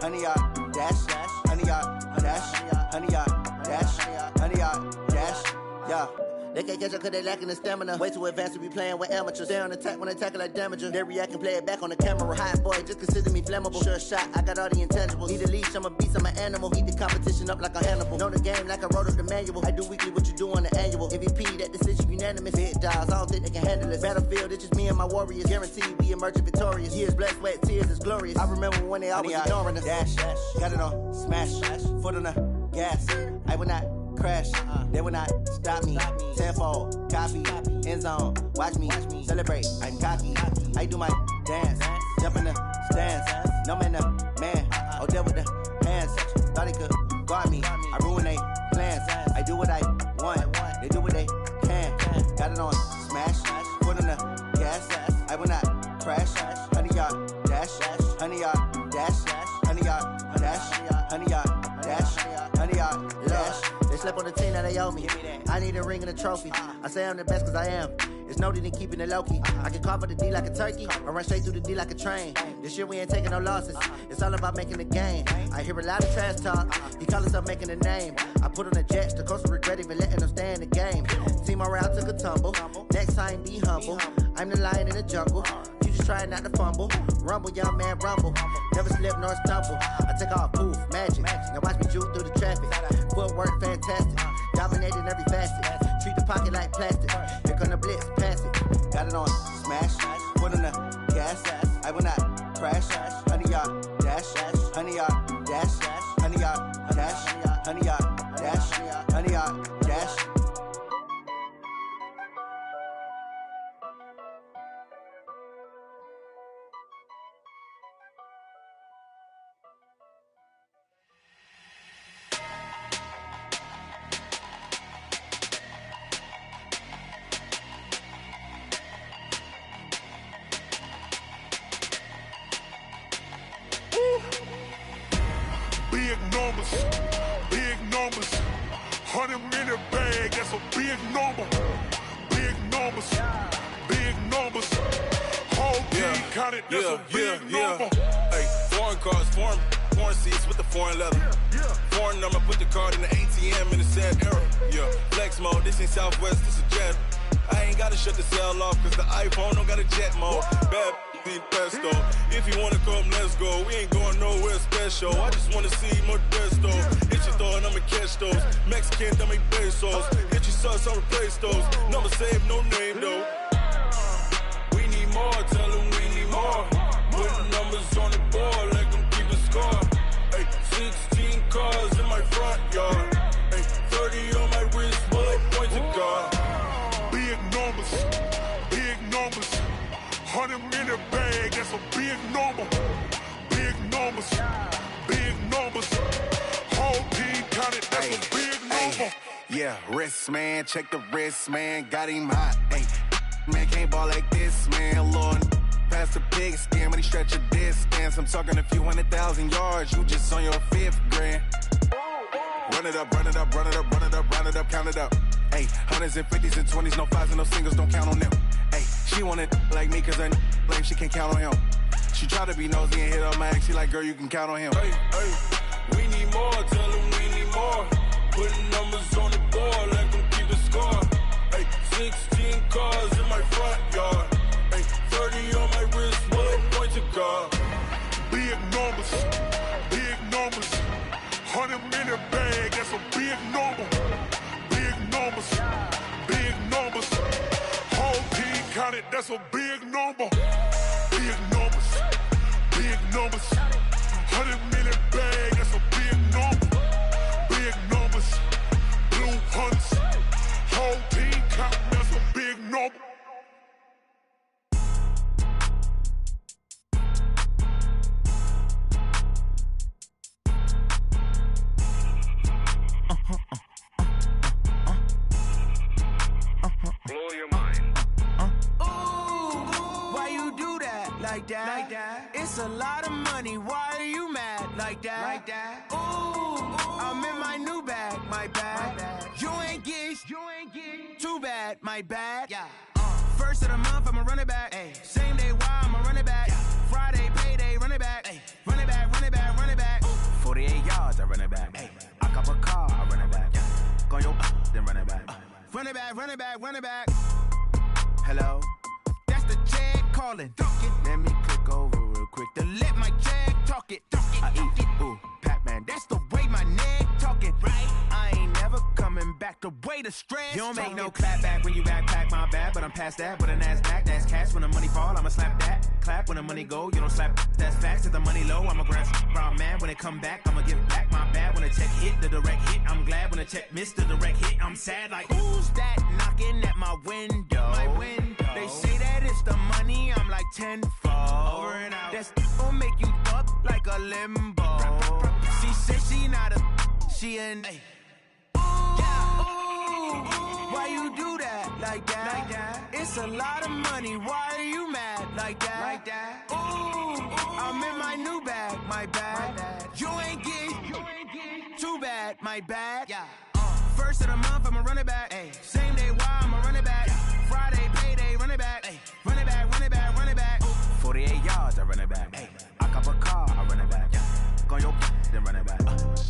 honey, y'all dash, honey, y'all dash, honey, y'all dash, honey, y'all dash, yeah. They can't catch up cause they lacking the stamina. Way too advanced to be playing with amateurs. Stay on attack when they tackle like damager. They react and play it back on the camera. Hot boy, just consider me flammable. Sure shot, I got all the intangibles. Need a leash, I'm a beast, I'm an animal. Eat the competition up like a Hannibal. Know the game like I wrote up the manual. I do weekly what you do on the annual. MVP, that decision unanimous. Hit dials, I don't think they can handle it. Battlefield, it's just me and my warriors. Guaranteed we emerging victorious. Years, blood, sweat, tears, it's glorious. I remember when they always ignoring us. Dash, got it on smash, foot on the gas. I will not crash, they will not stop me. Tenfold, copy, end zone, watch me celebrate. I'm cocky, I do my dance, jump in the stands. No man, man, oh deal with the hands. Thought he could guard me, I ruin they plans. I do what I want, they do what they can. Got it on smash, foot on the gas. I will not crash, honey, y'all dash, honey, y'all dash, honey, y'all dash, honey, y'all dash, honey, y'all dash. They slept on the team that they owe me. I need a ring and a trophy. I say I'm the best cause I am. It's no need in keeping it low-key. I can carve up the D like a turkey or run straight through the D like a train. This year we ain't taking no losses. It's all about making the game. I hear a lot of trash talk. He call himself making a name. I put on the Jets. The coach will regret even letting them stay in the game. Team morale took a tumble. Next time be humble. I'm the lion in the jungle. You just try not to fumble. Rumble, young man, rumble. Never slip nor stumble. I take off, poof, magic. Now watch me juke through the traffic. Footwork fantastic. Dominating every facet. Treat the pocket like plastic. Here come the blitz, pass it. Got it on smash, foot on the gas. I will not crash. Honey, y'all dash, honey, y'all dash, honey, y'all dash, honey, y'all dash, honey, y'all dash. Big numbers, 100-minute bag, that's a big number. Big numbers, whole team counted, that's a big number. Hey, foreign cars, foreign seats with the foreign leather. Foreign number, put the card in the ATM in the sad era. Yeah, flex mode, this ain't Southwest, this a jet. I ain't gotta shut the cell off, cause the iPhone don't got a jet mode. Bad need pesto. If you wanna come, let's go. We ain't going nowhere special. I just wanna see Modesto. Hit your throw and I'ma catch those. Mexican, dummy pesos. Hit your sus, I'll replace those. Number save, no name though. We need more, tell them we need more. Put numbers on the board, let them keep a score. Hey, 16 cars in my front yard. Hey, 30 on my wrist, bullet point to God. Big numbers, big numbers. 100-minute bag, that's a big number. Big numbers, big numbers. Whole team counted, that's a big number. Yeah, wrist man, check the wrist man, got him hot. Ay, man can't ball like this, man. Lord, past the pig skin when he stretch a distance. I'm talking a few 100,000 yards, you just on your 5th grand. Run it up, run it up, run it up, run it up, run it up, count it up. Ay, hundreds and 50s and 20s, no 5s and no singles, don't count on them. Ay, she want it like me cause her lame, she can't count on him. She try to be nosy and hit up my ex, she like, girl, you can count on him. Hey, hey, we need more, tell them we need more. Putting numbers on the board, let them keep the score. Hey, 16 cars in my front yard. Hey, 30 on my wrist, bullet point to God. Big numbers, big numbers. 100-minute bag, that's a big number. Big numbers, big numbers. Whole team counted, that's a big number. Big numbers, big numbers. 100-minute bag, that's a big number. Big numbers, blue hunts. Whole team counting, that's a big number. Blow your mind. Why you do that? Like that? Like that? It's a lot of money. Why are you mad? Like that? Like that? Ooh, I'm in my new bag. My bag. You ain't get. Too bad. My bad. Yeah. First of the month, I'ma run it back. Ay. Same day, why I'ma run it back. Friday, payday, run it back. Ay. Run it back, run it back, run it back. 48 yards, I run it back. Ay. I cop a car, I run it back. Go your then run it back. Run it back, run it back, run it back. Hello? That's the Jag calling. Let me click over real quick to let my Jag talk it. I eat, ooh, Pac-Man. That's the way my neck talking. Right? I ain't never coming back the way the stress. You don't make no clap back when you backpack my bad, but I'm past that. But a NASDAQ, that's cash. When the money fall, I'ma slap that. Clap when the money go, you don't slap. That's facts. If the money low, I'ma grab brown man. When it come back, I'ma give back my bad. When the check hit, the direct hit. I'm glad when the check missed the direct hit. I'm sad like, who's that knocking at my window? My window. They say that it's the money, I'm like tenfold. Over and out. That's gon' make you up like a limbo. She said she not a, she an. Ay. Why you do that? Like that? Like that? It's a lot of money. Why are you mad? Like that? Like that? Ooh, I'm in my new bag. My bag. You ain't get. Too bad. My bad. Yeah. First of the month, I'ma run it back. Ay. Same day, why I'ma run it back. Friday, payday, run it back. Ay. Run it back, run it back, run it back. 48 yards, I run it back. Ay. I cop a car, I run it back. Go your then run it back.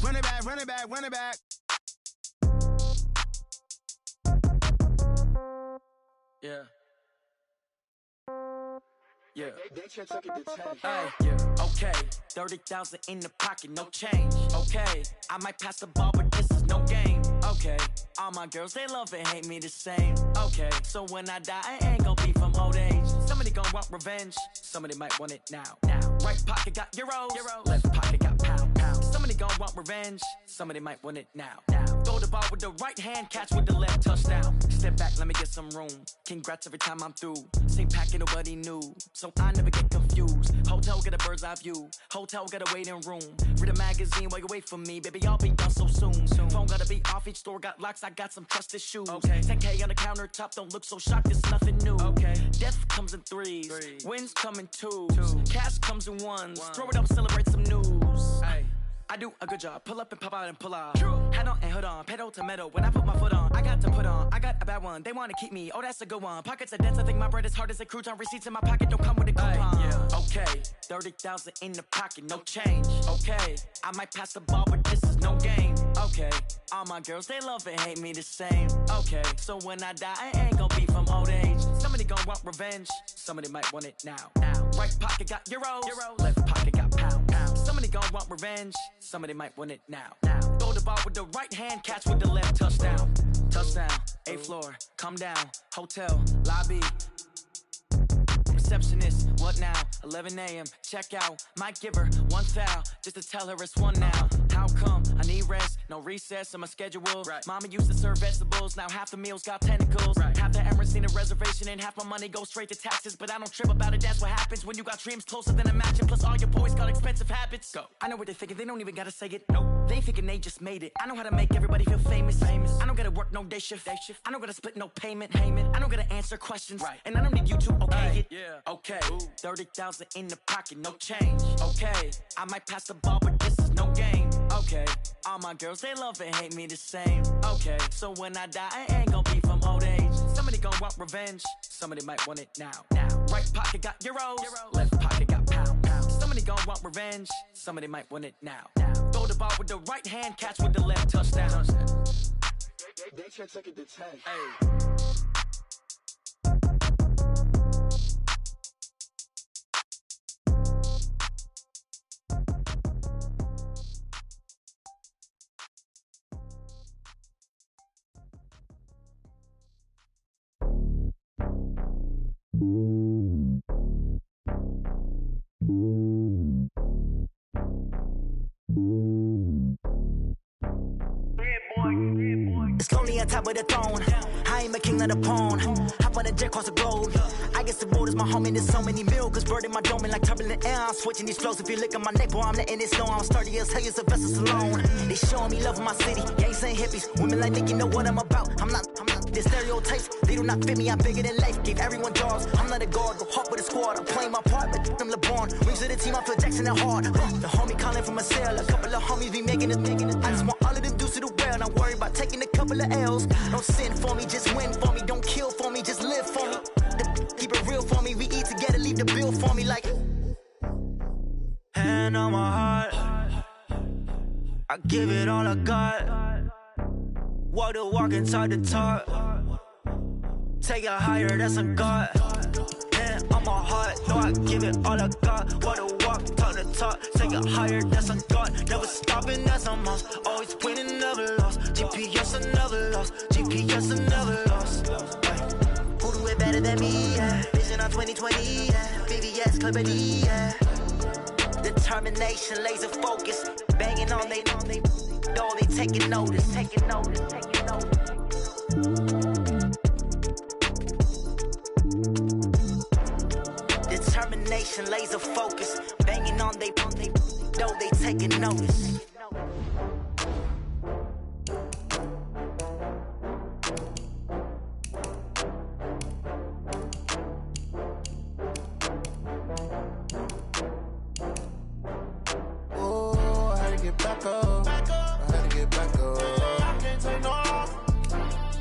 Run it back, run it back, run it back. Yeah. Yeah. Hey, yeah. Okay. 30,000 in the pocket, no change. Okay. I might pass the ball, but this is no game. Okay. All my girls, they love and hate me the same. Okay. So when I die, I ain't gon' be from old age. Somebody gon' want revenge. Somebody might want it now. Right pocket got euros. Left pocket got pound. Somebody gon' want revenge. Somebody might want it now. Throw the ball with the right hand, catch with the left, touchdown. Step back, let me get some room. Congrats every time I'm through. Same packet, nobody knew. So I never get confused. Hotel get a bird's eye view. Hotel get a waiting room. Read a magazine while you wait for me. Baby, I'll be done so soon. Phone gotta be off, each store got locks. I got some trusted shoes. Okay. 10K on the countertop, don't look so shocked, it's nothing new. Okay. Death comes in threes. Wins come in twos. Cash comes in ones. Throw it up, celebrate some news. Hey. I do a good job. Pull up and pop out and pull out. True. Head on and hood on. Pedal to metal. When I put my foot on, I got to put on. I got a bad one. They want to keep me. Oh, that's a good one. Pockets are dense. I think my bread is hard as a crouton. Receipts in my pocket don't come with a coupon. Yeah. Okay. 30,000 in the pocket. No change. Okay. I might pass the ball, but this is no game. Okay. All my girls, they love and hate me the same. Okay. So when I die, I ain't gonna be from old age. Somebody gon' want revenge. Somebody might want it now. Right pocket got euros. Left pocket got pound. Somebody gon' want revenge. Somebody might want it now. Throw the ball with the right hand, catch with the left, touchdown. Touchdown, 8th floor, come down, hotel, lobby. receptionist. What now? 11 a.m. Check out. Might give her one foul just to tell her it's one now. How come? I need rest. No recess in my schedule. Right. Mama used to serve vegetables. Now half the meals got tentacles. Right. Half the Emirates need a reservation and half my money goes straight to taxes. But I don't trip about it. That's what happens when you got dreams closer than imagine. Plus all your boys got expensive habits. Go. I know what they're thinking. They don't even gotta say it. Nope. They thinking they just made it. I know how to make everybody feel famous. I don't gotta work no day shift. I don't gotta split no payment. I don't gotta answer questions. Right. And I don't need you to okay it. Yeah. Okay. 30,000 in the pocket, no change. Okay. I might pass the ball, but this is no game. Okay. All my girls, they love and hate me the same. Okay. So when I die, I ain't gonna be from old age. Somebody gonna want revenge. Somebody might want it now. Right pocket got euros. Left pocket got pounds. Somebody gonna want revenge. Somebody might want it now. Throw the ball with the right hand, catch with the left, touchdown. They check it to 10. Hey. It's lonely on top of the throne. I ain't a king of the pawn. Hop on a jet across the globe. I guess the road is my home and there's so many milk. Bird in my dome and like turbulent air. I'm switching these flows. If you look at my neck, boy, I'm letting it snow. I'm sturdy as hell, it's a vessel alone. They showing me love in my city. Gangs and hippies. Women like Nick, you know what I'm about. I'm not. The stereotypes, they do not fit me. I'm bigger than life. Gave everyone jobs. I'm not a guard. Go hard with a squad. I'm playing my part, but I'm LeBron. Rings of the team, I feel Jackson and hard. The homie calling from a cell. A couple of homies be making it. I just want all of them dudes to the well. Not worry about taking a couple of L's. Don't sin for me, just win for me. Don't kill for me, just live for me. Keep it real for me. We eat together, leave the bill for me like. Hand on my heart, I give it all I got. Walk the walk and talk the talk. Take it higher, that's a God. Hand on my heart, no, I give it all I got. Walk the walk, talk the talk. Take it higher, that's a God. Never stopping, that's a must. Always winning, never lost. GPS, I never lost. GPS, I never lost. Who do it better than me? Yeah. Vision on 2020, yeah. VVS, Clippity, yeah. Determination, laser focus. Banging on they door, they taking notice. Determination, laser focus. Banging on they door, they taking notice. Back up. I had to get back up. I can't take no off.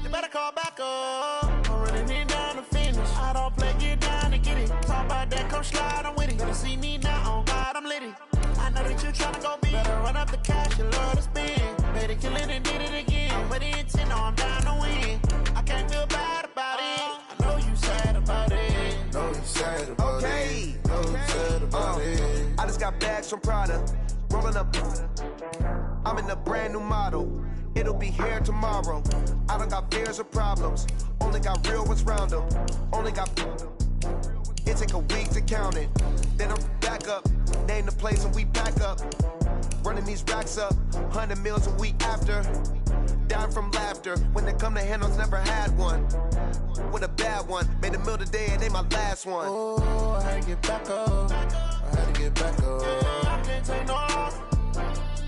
You better call back up. I'm running it down to finish. I don't play, get down to get it. Talk about that, come slide, I'm with it. Gonna see me now, on God, I'm litty. I know that you tryna go big. Better run up the cash, you love to spend. Better kill it and did it again. I'm with the intent, no, I'm down to win. I can't feel bad about it. I know you sad about it. Know you sad about it. Know you sad about it. I just got bags from Prada. Rolling up, I'm in a brand new model. It'll be here tomorrow. I don't got fears or problems. Only got real ones round them. Only got. It take a week to count it. Then I'm back up. Name the place and we pack up. Running these racks up. 100 meals a week after. Down from laughter. When they come to handles, never had one. With a bad one. Made a meal today and they my last one. Oh, I had to get back up. I had to get back up. I can't take no off.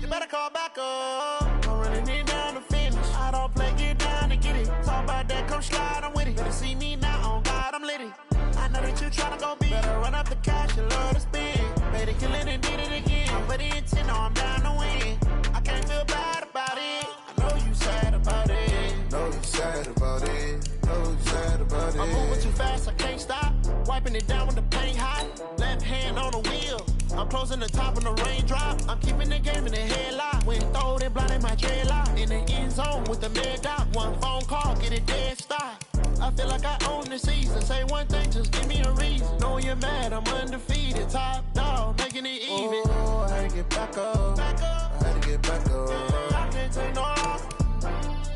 You better call back up. I'm running it down to finish. I don't play, get down to get it. Talk about that, come slide, I'm with it. Better see me now, on God, I'm litty. I know that you tryna go big. Better run up the cash, you love to spend. Better kill it and did it again. I'm with the intent, no, I'm down to win. I can't feel bad about it. I know you sad about it. Know you sad about it. Know you sad about it. I'm moving too fast, I can't stop. Wiping it down when the paint hot. Left hand on the wheel. I'm closing the top when the raindrop. I'm keeping the game in the headlock. When throwed and blinded my dreadlock. In the end zone with the mid dot. One phone call, get it dead stop. I feel like I own the season. Say one thing, just give me a reason. Know you're mad, I'm undefeated. Top dog, making it even. Oh, I had to get back up. I had to get back up. I can't take no off.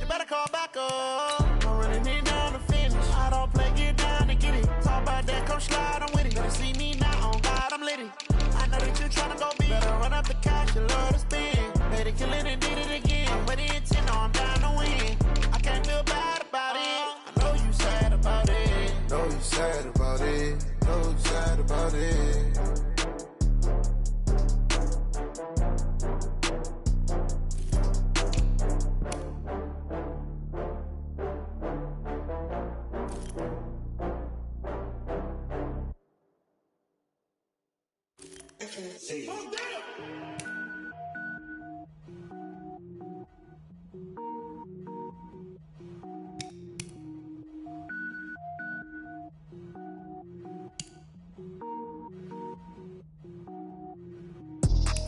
You better call back up. I'm running it down to finish. I don't play, get down to get it. Talk about that, come slide, I'm with it. sad about it. So sad about it.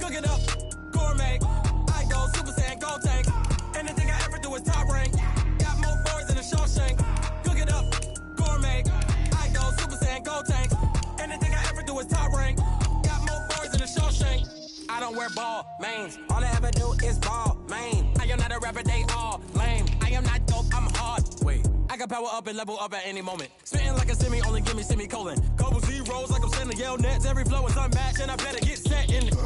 Cook it up, gourmet. I go Super Saiyan, go tank. Anything I ever do is top rank. Got more boards than a Shawshank. Cook it up, gourmet. I go Super Saiyan, go tank. Anything I ever do is top rank. Got more boards than a Shawshank. I don't wear ball mains. All I ever do is ball main. I am not a rapper, they all lame. I am not dope, I'm hard. Wait, I can power up and level up at any moment. Spitting like a semi, only give me semicolon. Couple zeros like I'm sending yell nets. Every flow is unmatched and I better get set in it.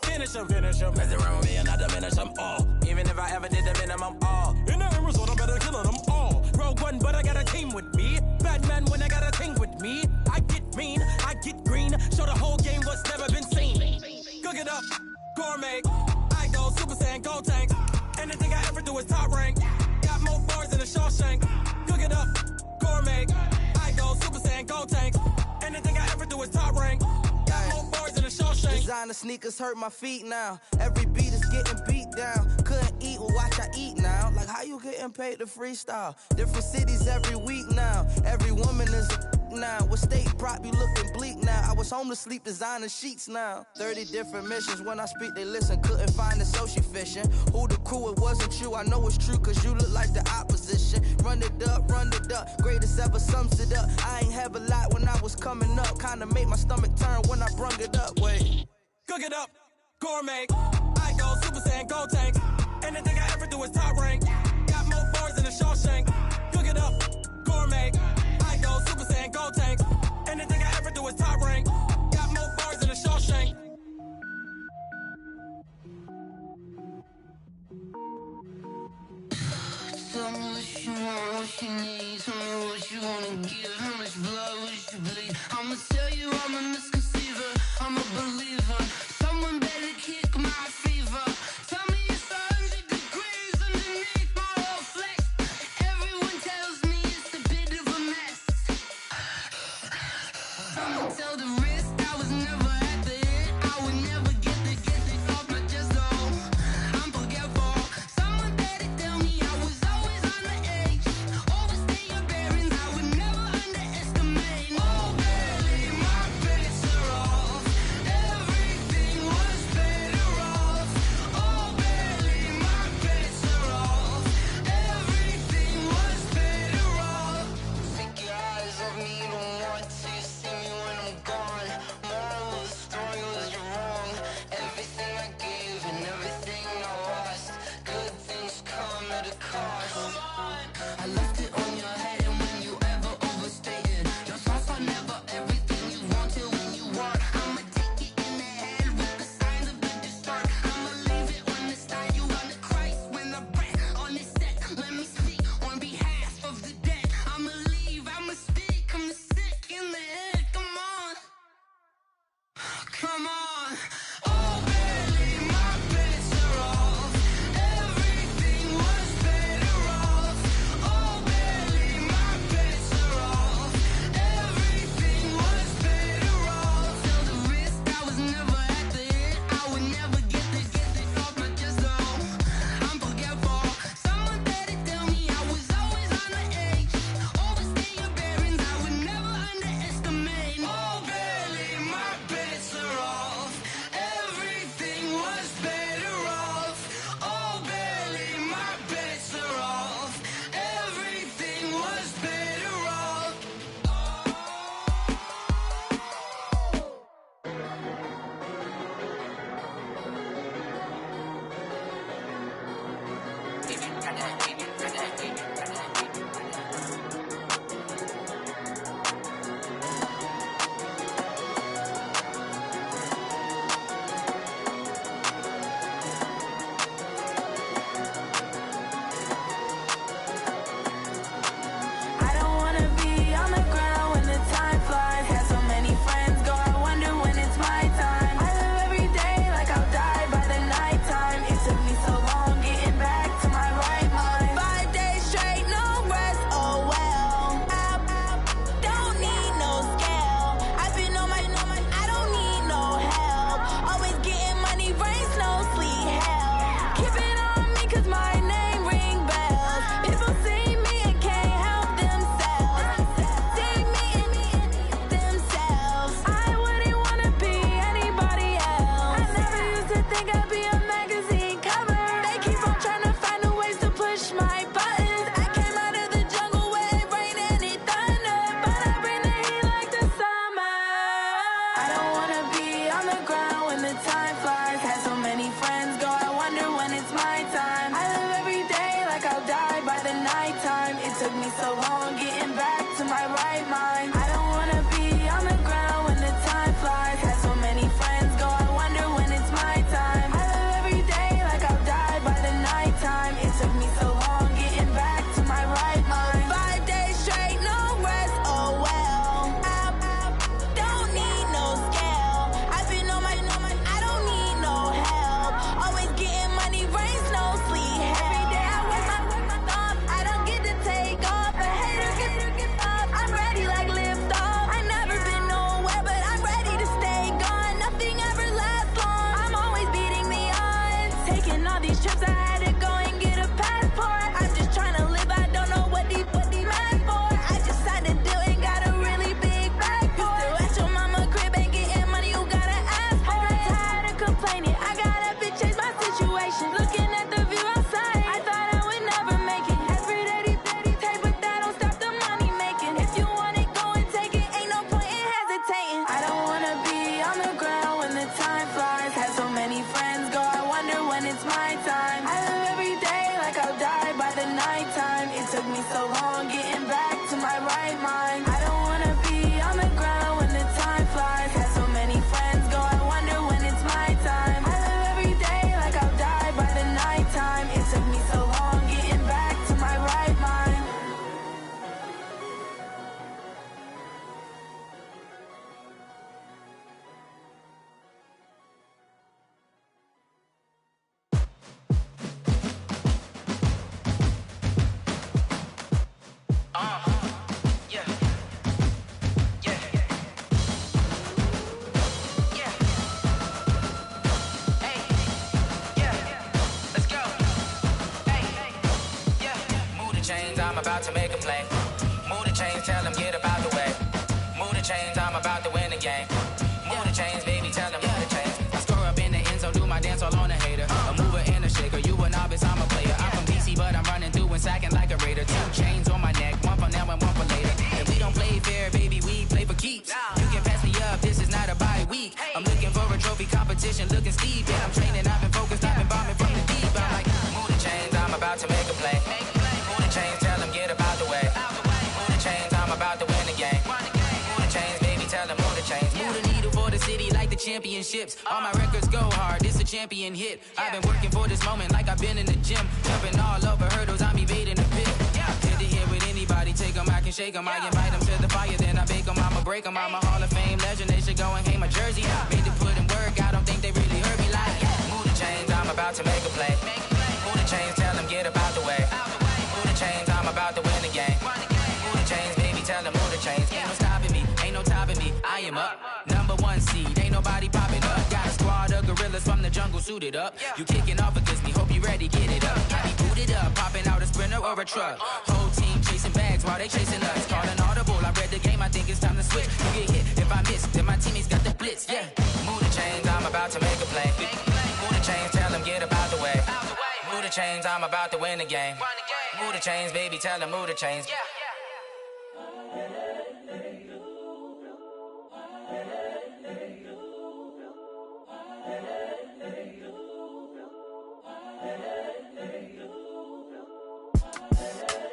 Finish them. Mess around with me and I diminish them all. Even if I ever did the minimum, all. In the end result, I better kill them all. Rogue One, but I got a team with me. Batman when I got a team with me. I get mean, I get green. Show the whole game what's never been seen. Cook it up, gourmet. I go Super Saiyan, go tank. Anything I ever do is top rank. Got more bars than a Shawshank. Cook it up, gourmet. I go Super Saiyan, go tank. Anything I ever do is top rank. Got more bars than a Shawshank. Designer sneakers hurt my feet now. Every beat is getting beat down. Couldn't eat, well watch I eat now. Like how you getting paid to freestyle? Different cities every week now. Every woman is a now. With state prop, you looking bleak now. I was home to sleep designing sheets now. 30 different missions. When I speak, they listen. Couldn't find the social fishing. Who the crew, it wasn't you. I know it's true, cause you look like the opposition. Run it up. Greatest ever sums it up. I ain't have a lot when I was coming up. Kinda made my stomach turn when I brung it up. Wait. Cook it up, gourmet. I go Super Saiyan, go tank. Anything I ever do is top rank. Got more bars than a Shawshank. Cook it up, gourmet. I go Super Saiyan, go tank. Anything I ever do is top rank. Got more bars than a Shawshank. Tell me what you want, what you need. Tell me what you wanna give. How much blood would you bleed? I'ma tell you I'm a misconceiver. I'm a believer. Someone better kick my fever. Tell me it's 100 degrees underneath my whole flesh. Everyone tells me it's a bit of a mess. I'ma tell the risk I was never at the end. I would never get it off my chest though. I'm forgetful. Someone better tell me I was always on the edge. Overstay your bearings, I would never underestimate. Oh baby, my bets are off. Everything took me so long getting back to my right mind. I don't wanna be on the ground when the time flies. Had so many friends go, I wonder when it's my time. I live every day like I'll die by the nighttime. It took me so long getting back to my right mind. I'm about to make a play. Move the chains, tell them get about the way. Move the chains, I'm about to win the game. Move the chains, baby, tell them move the chains. I score up in the end zone, do my dance all on a hater. A mover and a shaker, you a novice, I'm a player. I'm from DC, but I'm running through and sacking like a raider. 2 chains on my neck, one for now and one for later. If we don't play fair, baby, we play for keeps. You can pass me up, this is not a bye week. I'm looking for a trophy competition, looking steep. Yeah, I'm training, I've been focused, I've been bombing from the deep. I'm like, move the chains, I'm about to make a play. Move the chains, tell them get about the way. Move the chains, I'm about to win the game. Move the chains, baby, tell them move the chains. Move the needle for the city like the championships. All my records go hard, this a champion hit. I've been working for this moment like I've been in the gym. Jumping all over hurdles, I'm evading the pit. Hit to hit with anybody, take them, I can shake them. I invite them to the fire, then I bake them, I'ma break them. I'm a Hall of Fame legend, they should go and hang my jersey. Made to put in work, I don't think they really heard me like. Move the chains, I'm about to make a play. Move the chains, tell them get about the way. Move the chains, I'm about to win the game. Move the chains, baby, tell them move the chains. Ain't no stopping me, ain't no topping me. I am up, number 1 seed, ain't nobody popping up. Got a squad of gorillas from the jungle suited up. You kicking off against me, hope you ready, get it up. I be booted up, popping out a sprinter or a truck. Whole team chasing bags while they chasing us. Calling audible, I read the game, I think it's time to switch. You get hit, if I miss, then my teammates got the blitz, yeah. Move the chains, I'm about to make a play. Move the chains, tell them get about the way. Move the chains, I'm about to win the game. Move the chains, baby, tell them move the chains.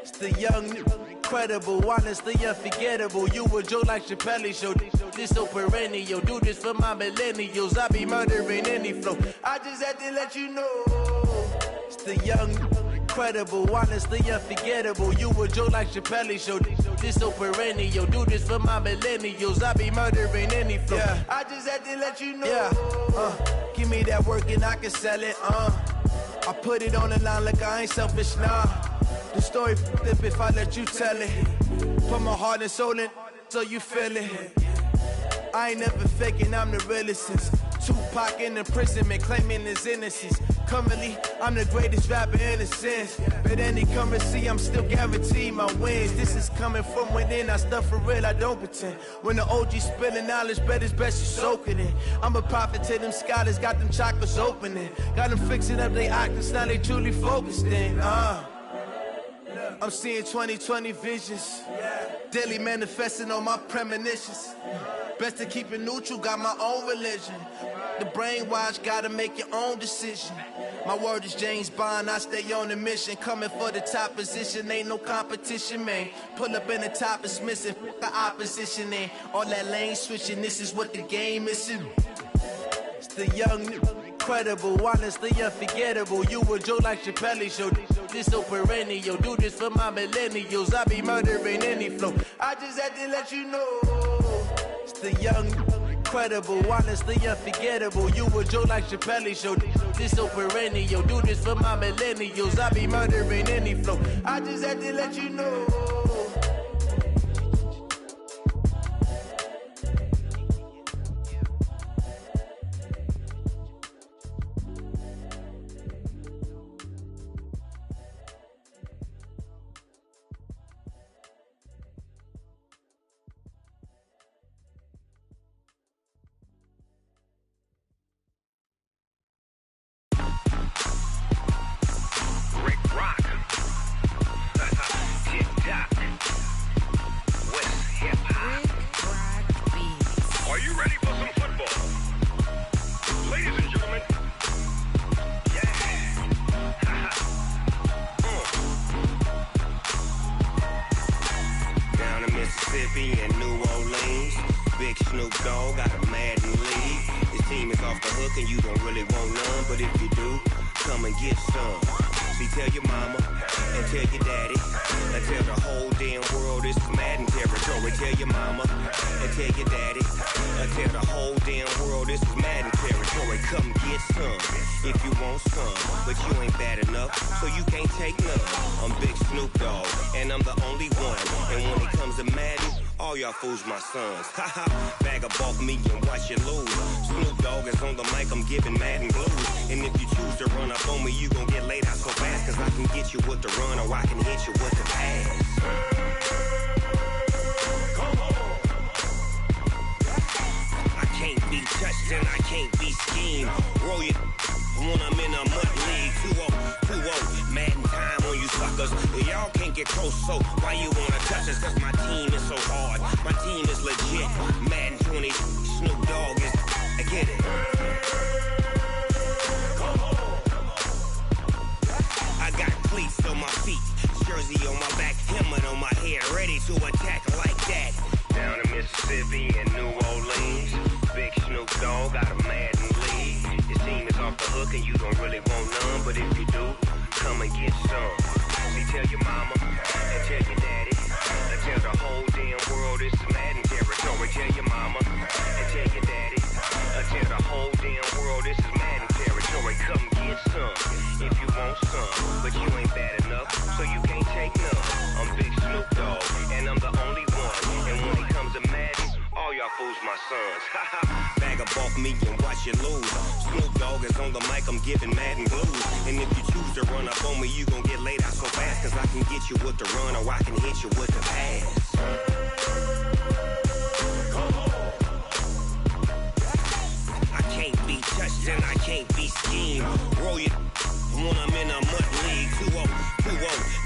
It's the young, incredible, honestly unforgettable. You a Joe like Chappelle show. This so perennial. Do this for my millennials. I be murdering any flow. I just had to let you know. It's the young, incredible, honestly unforgettable. You a Joe like Chappelle show. This so perennial. Do this for my millennials. I be murdering any flow. Yeah. I just had to let you know. Yeah. Give me that work and I can sell it. I put it on the line like I ain't selfish, nah. The story flip if I let you tell it. Put my heart and soul in so you feel it. I ain't never faking, I'm the realest since Tupac in imprisonment, claiming his innocence. Currently, I'm the greatest rapper in a sense. But any currency, I'm still guaranteed my wins. This is coming from within, I stuff for real, I don't pretend. When the OG spilling knowledge, bet it's best you soak it in. I'm a prophet to them scholars, got them chakras opening. Got them fixing up they octaves, now they truly focused in. I'm seeing 2020 visions. Daily manifesting on my premonitions. Best to keep it neutral, got my own religion. The brainwash, gotta make your own decision. My word is James Bond, I stay on the mission. Coming for the top position, ain't no competition, man. Pull up in the top, it's missing, the opposition in. All that lane switching, this is what the game is in. It's the young, incredible, honestly unforgettable. You a Joe like Chappelle show. This so perennial. Do this for my millennials. I be murdering any flow. I just had to let you know. It's the young, incredible, honestly unforgettable. You a Joe like Chappelle show. This so perennial. Do this for my millennials. I be murdering any flow. I just had to let you know. Rick Rock. Tip top. Mississippi and New Orleans. Big Snoop Dogg got a Madden league. His team is off the hook and you don't really want none, but if you do, come and get some. See, tell your mama and tell your daddy and tell the whole damn world this is Madden territory. Tell your mama and tell your daddy and tell the whole damn world this is Madden territory. Come get some if you want some, but you ain't bad enough, so you can't take none. I'm Big Snoop Dogg and I'm the only one, and when it comes to Madden, all y'all fools my sons. Haha, bag a bulk me and watch you lose. Snoop Dogg is on the mic, I'm giving Madden blues. And if you choose to run up on me, you gon' get laid out so fast, cause I can get you with the run or I can hit you with the pass. Come on. I can't be touched and I can't be schemed. Roll your when I'm in a mud league. 2-0, Madden time on you suckers. Y'all can't get close, so why you wanna touch us? Cause my team is so hard, my team is legit. Madden 20, Snoop Dogg is, I get it. I got cleats on my feet, jersey on my back, helmet on my head, ready to attack like that. Down in Mississippi and New Orleans, Big Snoop Dogg got a Madden league. His team is off the hook and you don't really want none, but if you do, come and get some. See, tell your mama and tell your daddy and tell the whole damn world this is Madden territory. Tell your mama and tell your daddy and tell the whole damn world this is Madden territory. Come get some if you want some, but you ain't bad enough, so you can't take none. I'm Big Snoop Dogg and I'm the only one, and when it comes to Madden, all y'all fools my sons. Bag a bulk me and watch you lose. Snoop Dogg is on the mic, I'm giving Madden blues. And if you choose to run up on me, you gon' get laid out so fast, cause I can get you with the run or I can hit you with the pass. I can't be touched and I can't be schemed. Roll your when I'm in a mud league. 2-0,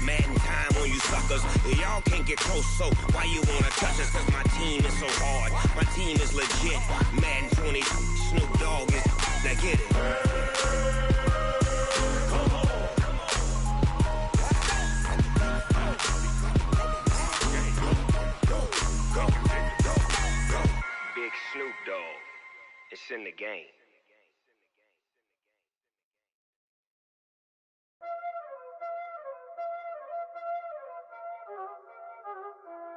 Madden time on you suckers. Y'all can't get close, so why you wanna touch us? Cause my team is so hard, my team is legit. Madden 20, Snoop Dogg is, now get it. Big Snoop Dogg, it's in the game.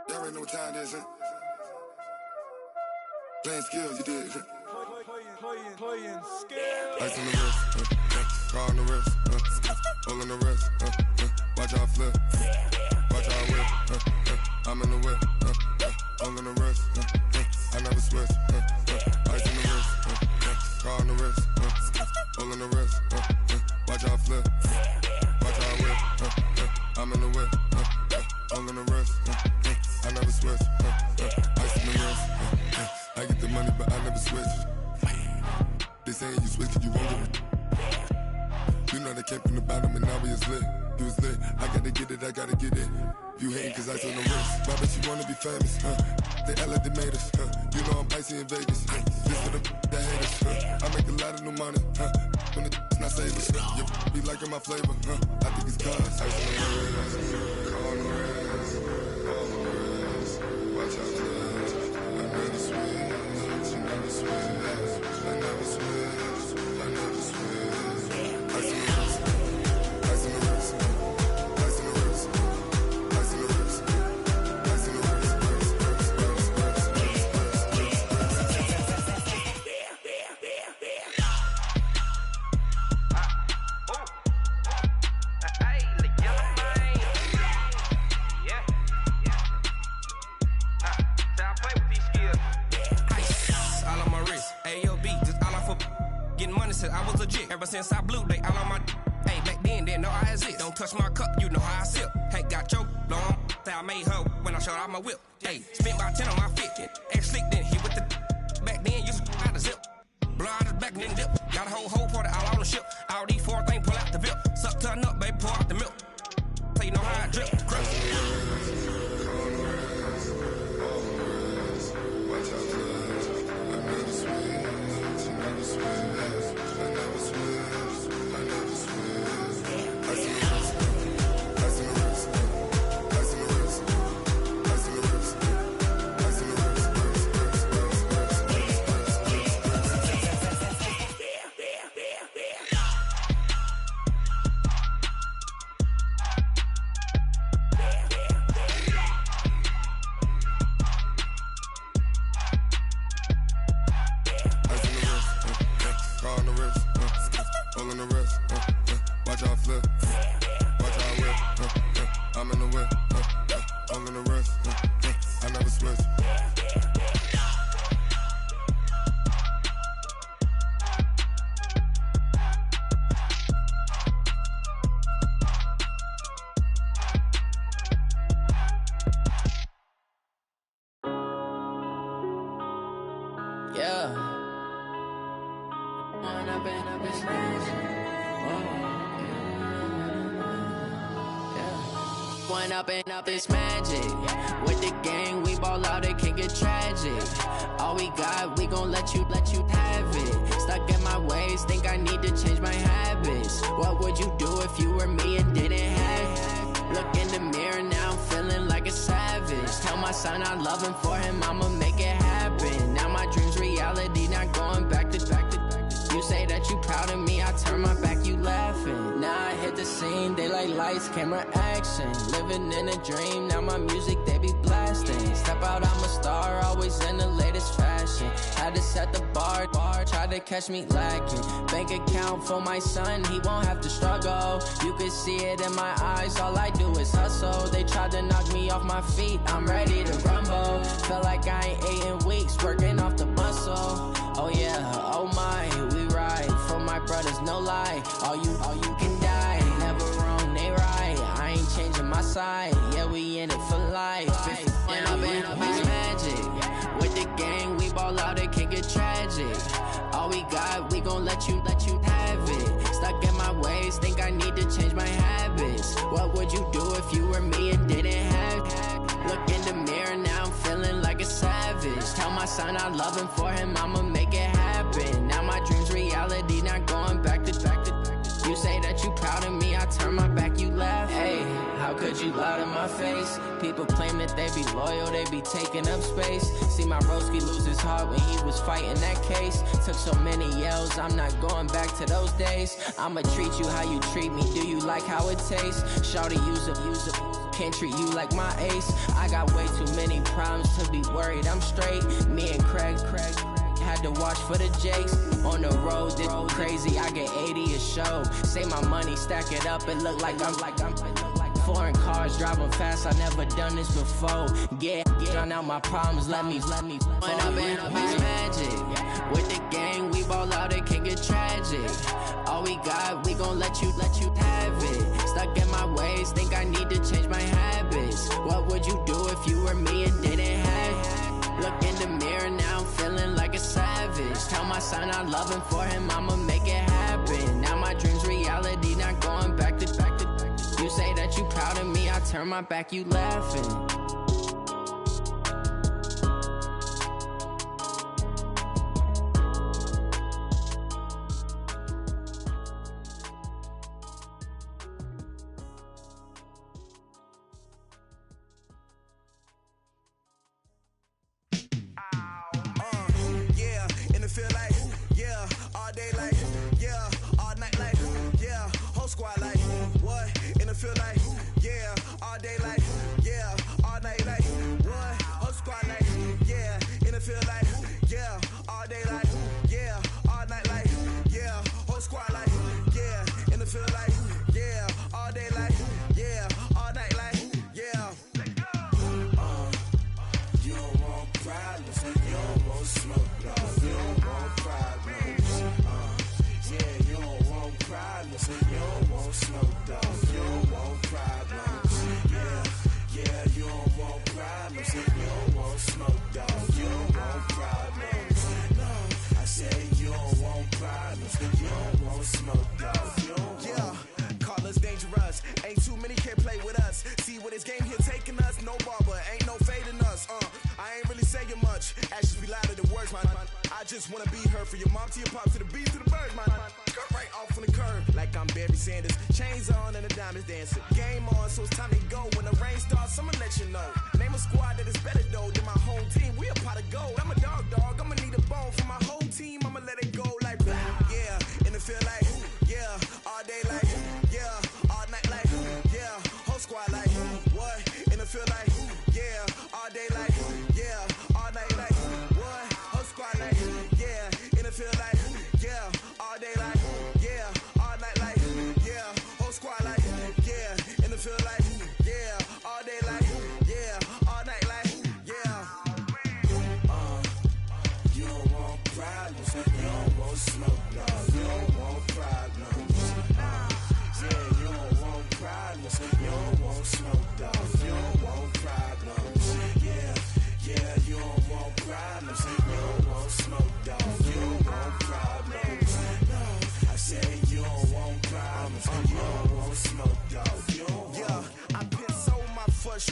Y'all already know what time it is, huh? Playing skills, you did. Playing skills. Ice on the wrist, car on the wrist, hole in the wrist, watch out flip, watch out whip, I'm in the whip, hole in the wrist, I never switch, ice on the wrist, car on the wrist, hole in the wrist, watch out flip, watch out whip, I'm in the whip, hole in the wrist, I never switch, ice in the wrist, I get the money but I never switch. They saying you switch, you won't get it. You know they came from the bottom and now we is lit. You was lit, I gotta get it, I gotta get it. You hating cause I told the wrist. Why bet you wanna be famous, They elevated us, You know I'm icy in Vegas, This for the haters, I make a lot of new money, When it's not savings, You be liking my flavor, I think it's cause ice on the wrist, car on the wrist, all the wrist. Watch out, cuz I never switch, you never switch. I never switch, I never switch. Ice in the wrist, ice in the wrist, ice in the wrist, ice in the wrist, ice in the wrist, I was legit. Ever since I blew, they all on my hey, back then, didn't know I exist. Don't touch my cup, you know how I sip. Hey, got your long, say I made her when I showed out my whip. Hey, spent about 10 on my fit. Ex slick, then hit with the back then, used to out the zip. Blow out his back, then dip. Got a whole party all on the ship. All these four things, pull out the VIP. Suck to a nut, baby, pour out the milk. So you know how I drip. Run up and up, it's magic. With the gang, we ball out, it can get tragic. All we got, we gon' let you have it. Stuck in my ways, think I need to change my habits. What would you do if you were me and didn't have it? Look in the mirror, now I'm feeling like a savage. Tell my son I love him, for him I'ma make it happen. Now my dream's reality, not going back to. You say that you proud of me, I turn my back, you laughing. Now I hit the scene, daylight lights, camera action. Living in a dream, now my music, they be blasting. Step out, I'm a star, always in the latest fashion. Had to set the bar, try to catch me lacking. Bank account for my son, he won't have to struggle. You can see it in my eyes, all I do is hustle. They tried to knock me off my feet, I'm ready to rumble. Felt like I ain't ate in weeks, working off the muscle. Oh yeah, oh my, we ride for my brothers, no lie. All you can die, never wrong, they right. I ain't changing my side, yeah, we in it for life. And up it's magic. With the gang, we ball out, it can get tragic. All we got, we gon' let you have it. Stuck in my ways, think I need to change my habits. What would you do if you were me and didn't have it? Look in the mirror, now I'm feeling like a savage. Tell my son I love him, for him I'ma make it happen. Now my dream's reality, not going back to. You say that you proud of me, I turn my back, you laugh. Hey, how could you lie to my face? People claim that they be loyal, they be taking up space. See my broski lose his heart when he was fighting that case. Took so many yells, I'm not going back to those days. I'ma treat you how you treat me, do you like how it tastes? Shawty, use it. Can't treat you like my ace. I got way too many problems to be worried, I'm straight. Me and Craig had to watch for the Jakes. On the road, this crazy, I get 80 a show. Say my money, stack it up, it look like I'm foreign cars, driving fast, I never done this before. Get on out my problems, let me Run up and up, it's magic. With the gang, we ball out, it can get tragic. All we got, we gon' let you have it. Stuck in my ways, think I need to change my habits. What would you do if you were me and didn't have it? Look in the mirror, now I'm feeling like a savage. Tell my son I love him, for him I'ma make it happen. Now my dream's reality, not going back to. You say that you proud of me, I turn my back, you laughing. Feel like, yeah, all day like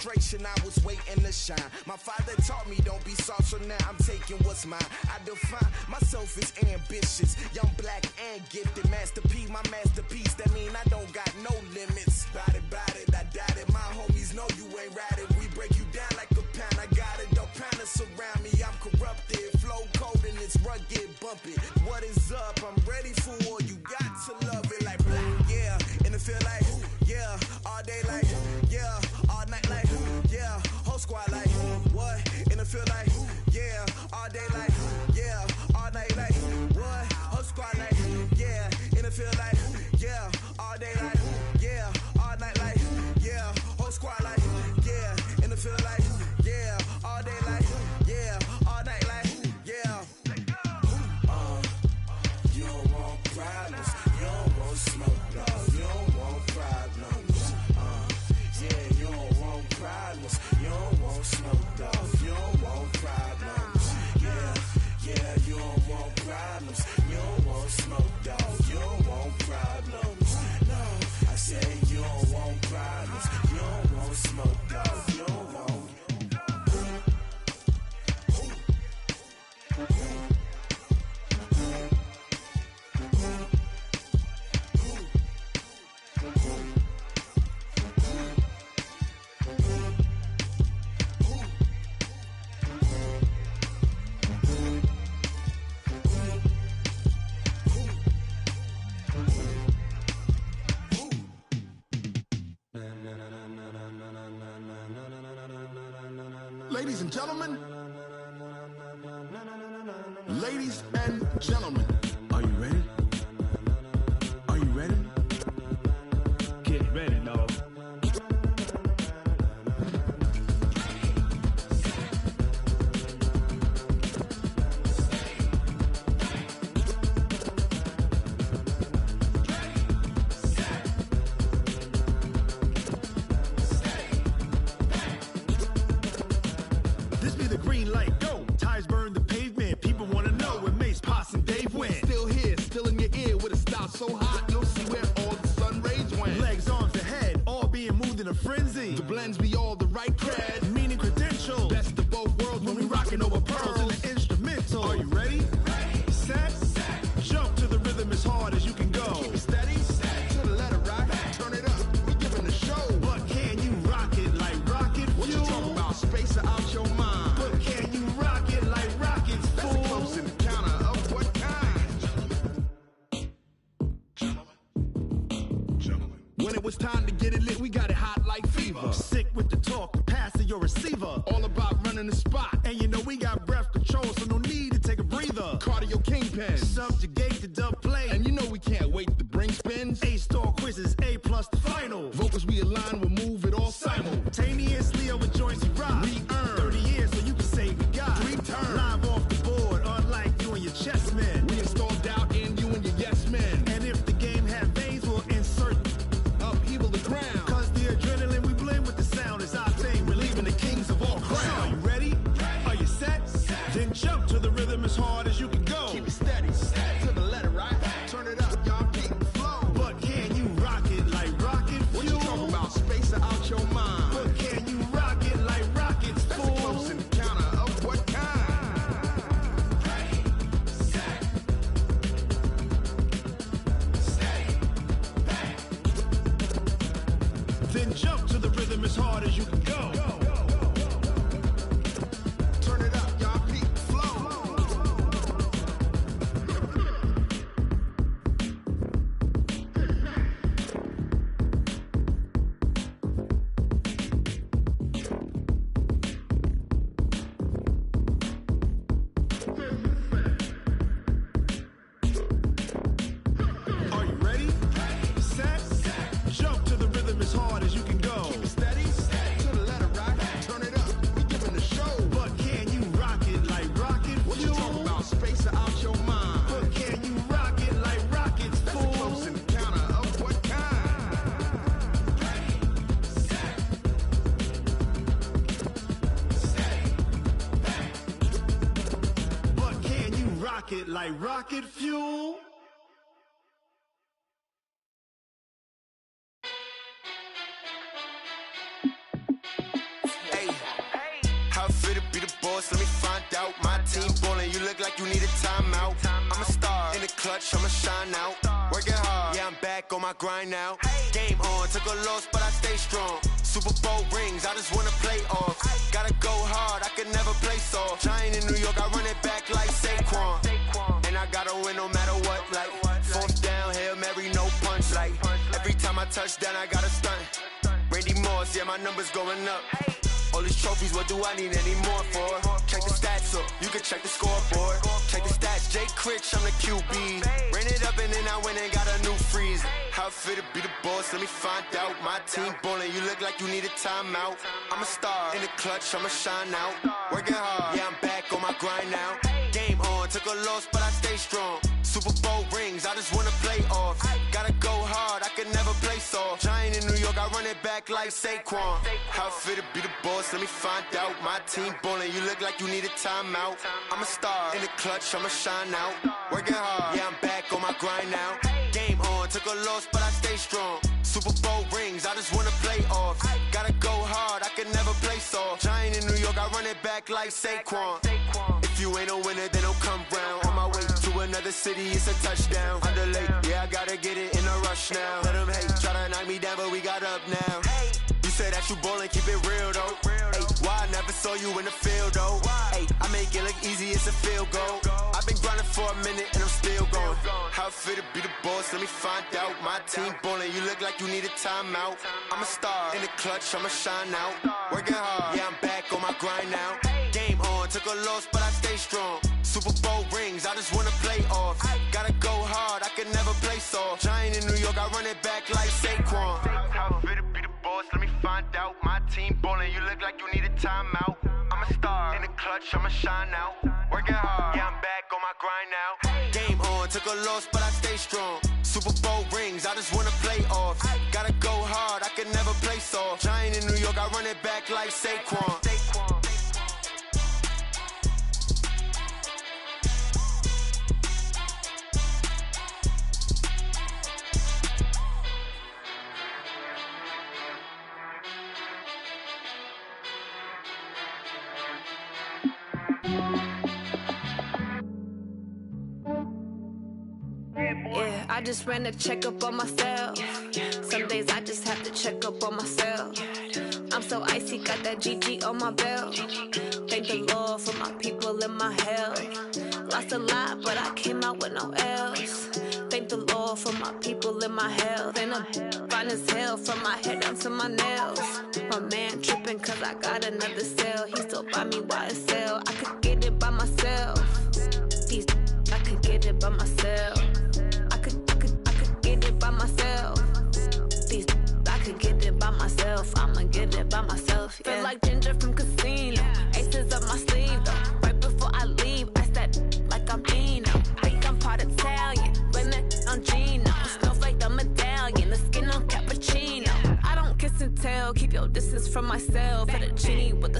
frustration, I was waiting to shine. My father taught me don't be soft, so now I'm taking what's mine. I define myself as ambitious, young, black, and gifted. Master P, my masterpiece, that mean I don't got no limits. Bout it, I doubt it. My homies know you ain't ratted. We break you down like a pound. I got it, don't pound to surround me. I'm corrupted, flow cold and it's rugged, bumpy. What is up? I'm ready for war. You got to love it like black, yeah. And it feel like, yeah. All day like, yeah. All night like, yeah. Whole squad like, what? And it feel like, yeah. All day like, yeah. All night like, what? Whole squad like, yeah. And it feel like, yeah. All day like, yeah. All night like, yeah. Whole squad like, yeah. And it feel like, yeah. All day like, yeah. All night like, yeah. You don't want problems. You don't want smoke, no. You don't want problems. Yeah, you don't want problems. You don't want smoke, dog. You don't want problems. Yeah, you don't want problems. You don't want smoke, dog. You don't want problems. No, I say you don't want problems. You don't want smoke, dog. You don't want. Ladies and gentlemen, ladies and gentlemen, are you ready? Are you ready? Get ready, no. This be the green light, go. Tires burn the pavement. People wanna know where Mace, Potts, and Dave went. Still here, still in your ear with a style so hot, you'll see where all the sun rays went. Legs, arms, and head, all being moved in a frenzy. The blends be all the right cred, meaning credentials. best of both worlds when we rockin' over pearls in the instrumental. Are you ready? Set, jump to the rhythm as hard as you can go. Keep it steady, to the letter right, turn it up, we giving the show. But can you rock it like rocket fuel? What you talking about, space or out your mind? But can you rock it like rockets, That's fool? a close encounter of what kind? When it was time to get it lit, we got it hot like fever. Sick with the talk, passing your receiver. All about running the spot. And you know we got breath control, so no need to take a breather. Cardio kingpin. Subjugate the dub play. And you know we can't wait to bring spins. A-star quizzes, A+ the final. Vocals we align, we'll move it all simultaneously over joints we rock. We earn 30 years so you can say we got 3 turns. Live off the board, unlike you and your chess men. We install doubt in you and your yes men. And if the game had veins, we'll insert upheaval the ground. Cause the adrenaline we blend with the sound is our thing. We're leaving the kings of all crowns. So are you ready? Are you set? Then jump to the rhythm as hard as you can go. Keep it steady, to the letter right. Turn it up, y'all keep the flow. But can you rock it like rocket fuel? What you talking about, space or out your mind? But can you rock it like rockets, That's fool? a close encounter of what kind? Then jump to the rhythm as hard as you can go. Turn it up, y'all keep the flow. Are you ready? Set, jump to the rhythm as hard as you can go. Keep it steady, to the letter right. Turn it up, we giving the show. But can you rock it like rocket What you fuel? talking about, space or out your mind? But can you rock it like rockets, That's a fool? close encounter of what kind? But can you rock it like rocket fuel? How it feel to be the boss? Let me find out. My team ballin', you look like you need a timeout. I'm a star in the clutch, I'ma shine out. Working hard, yeah, I'm back on my grind now. Game on, took a loss, but I stay strong. Super Bowl rings, I just wanna play off. Gotta go hard, I could never play soft. Giant in New York, I run it back like Saquon. And I gotta win no matter what, like fourth down, Hail Mary, no punch. Like every time I touch down, I gotta stunt. Randy Moss, yeah, my numbers going up. All these trophies, what do I need any more for? Check the stats up, you can check the scoreboard. Check the stats, Jay Critch, I'm the QB. Ran it up and then I went and got a new freeze. How it feel to be the boss, let me find out. My team ballin', you look like you need a timeout. I'm a star in the clutch, I'ma shine out. Working hard, yeah, I'm back on my grind now. Game on, took a loss, but I stay strong. Super Bowl rings, I just wanna play off. Gotta go hard, I could never play soft. Giant in New York, I run it back like Saquon. How it feel to be the boss, let me find out. My team ballin', you look like you need a timeout. I'm a star in the clutch, I'ma shine out. Working hard, yeah, I'm back on my grind now. Game on, took a loss, but I stay strong. Super Bowl rings, I just wanna play off. Gotta go hard, I could never play soft. Giant in New York, I run it back like Saquon. If you ain't a winner, then don't come round. On my way to another city, it's a touchdown. Underlay, yeah, I gotta get it in a rush now. Let them hate, try to knock me down, but we got up now. You say that you ballin', keep it real though. Hey, why I never saw you in the field though? Hey, I make it look easy, it's a field goal. I've been grinding for a minute and I'm still going. How it feel to be the boss, let me find out. My team ballin', you look like you need a timeout. I'm a star in the clutch, I'ma shine out. Working hard, yeah, I'm back on my grind now. Game on, took a loss, but I stay strong. Super Bowl rings, I just wanna play off. Gotta go hard, I could never play soft. Giant in New York, I run it back like Saquon. How it feel to be the boss, let me find out. My team ballin', you look like you need a timeout. I'm a star in the clutch, I'ma shine out. Working hard, yeah, I'm back on my grind now. Game on, took a loss, but I stay strong. Super Bowl rings, I just wanna play off. Gotta go hard, I could never play soft. Giant in New York, I run it back like Saquon. Yeah, I just ran a checkup on myself. Some days I just have to check up on myself. I'm so icy, got that GG on my belt. Thank the Lord for my people in my health. Lost a lot, but I came out with no else. Thank the Lord for my people in my health. And I'm fine as hell from my head down to my nails. My man tripping cause I got another cell. He still buy me YSL. I could get it by myself. These I could get it by myself. I could get it by myself. These I could get it by myself. I'ma get it by myself. Yeah. Feel like Ginger from Casino. Aces up my sleeve though. Right before I leave, I said like I'm Dino. Think I'm part Italian. Blame it on Gino. Snowflake the medallion. The skin on cappuccino. I don't kiss and tell. Keep your distance from myself. Fettuccine with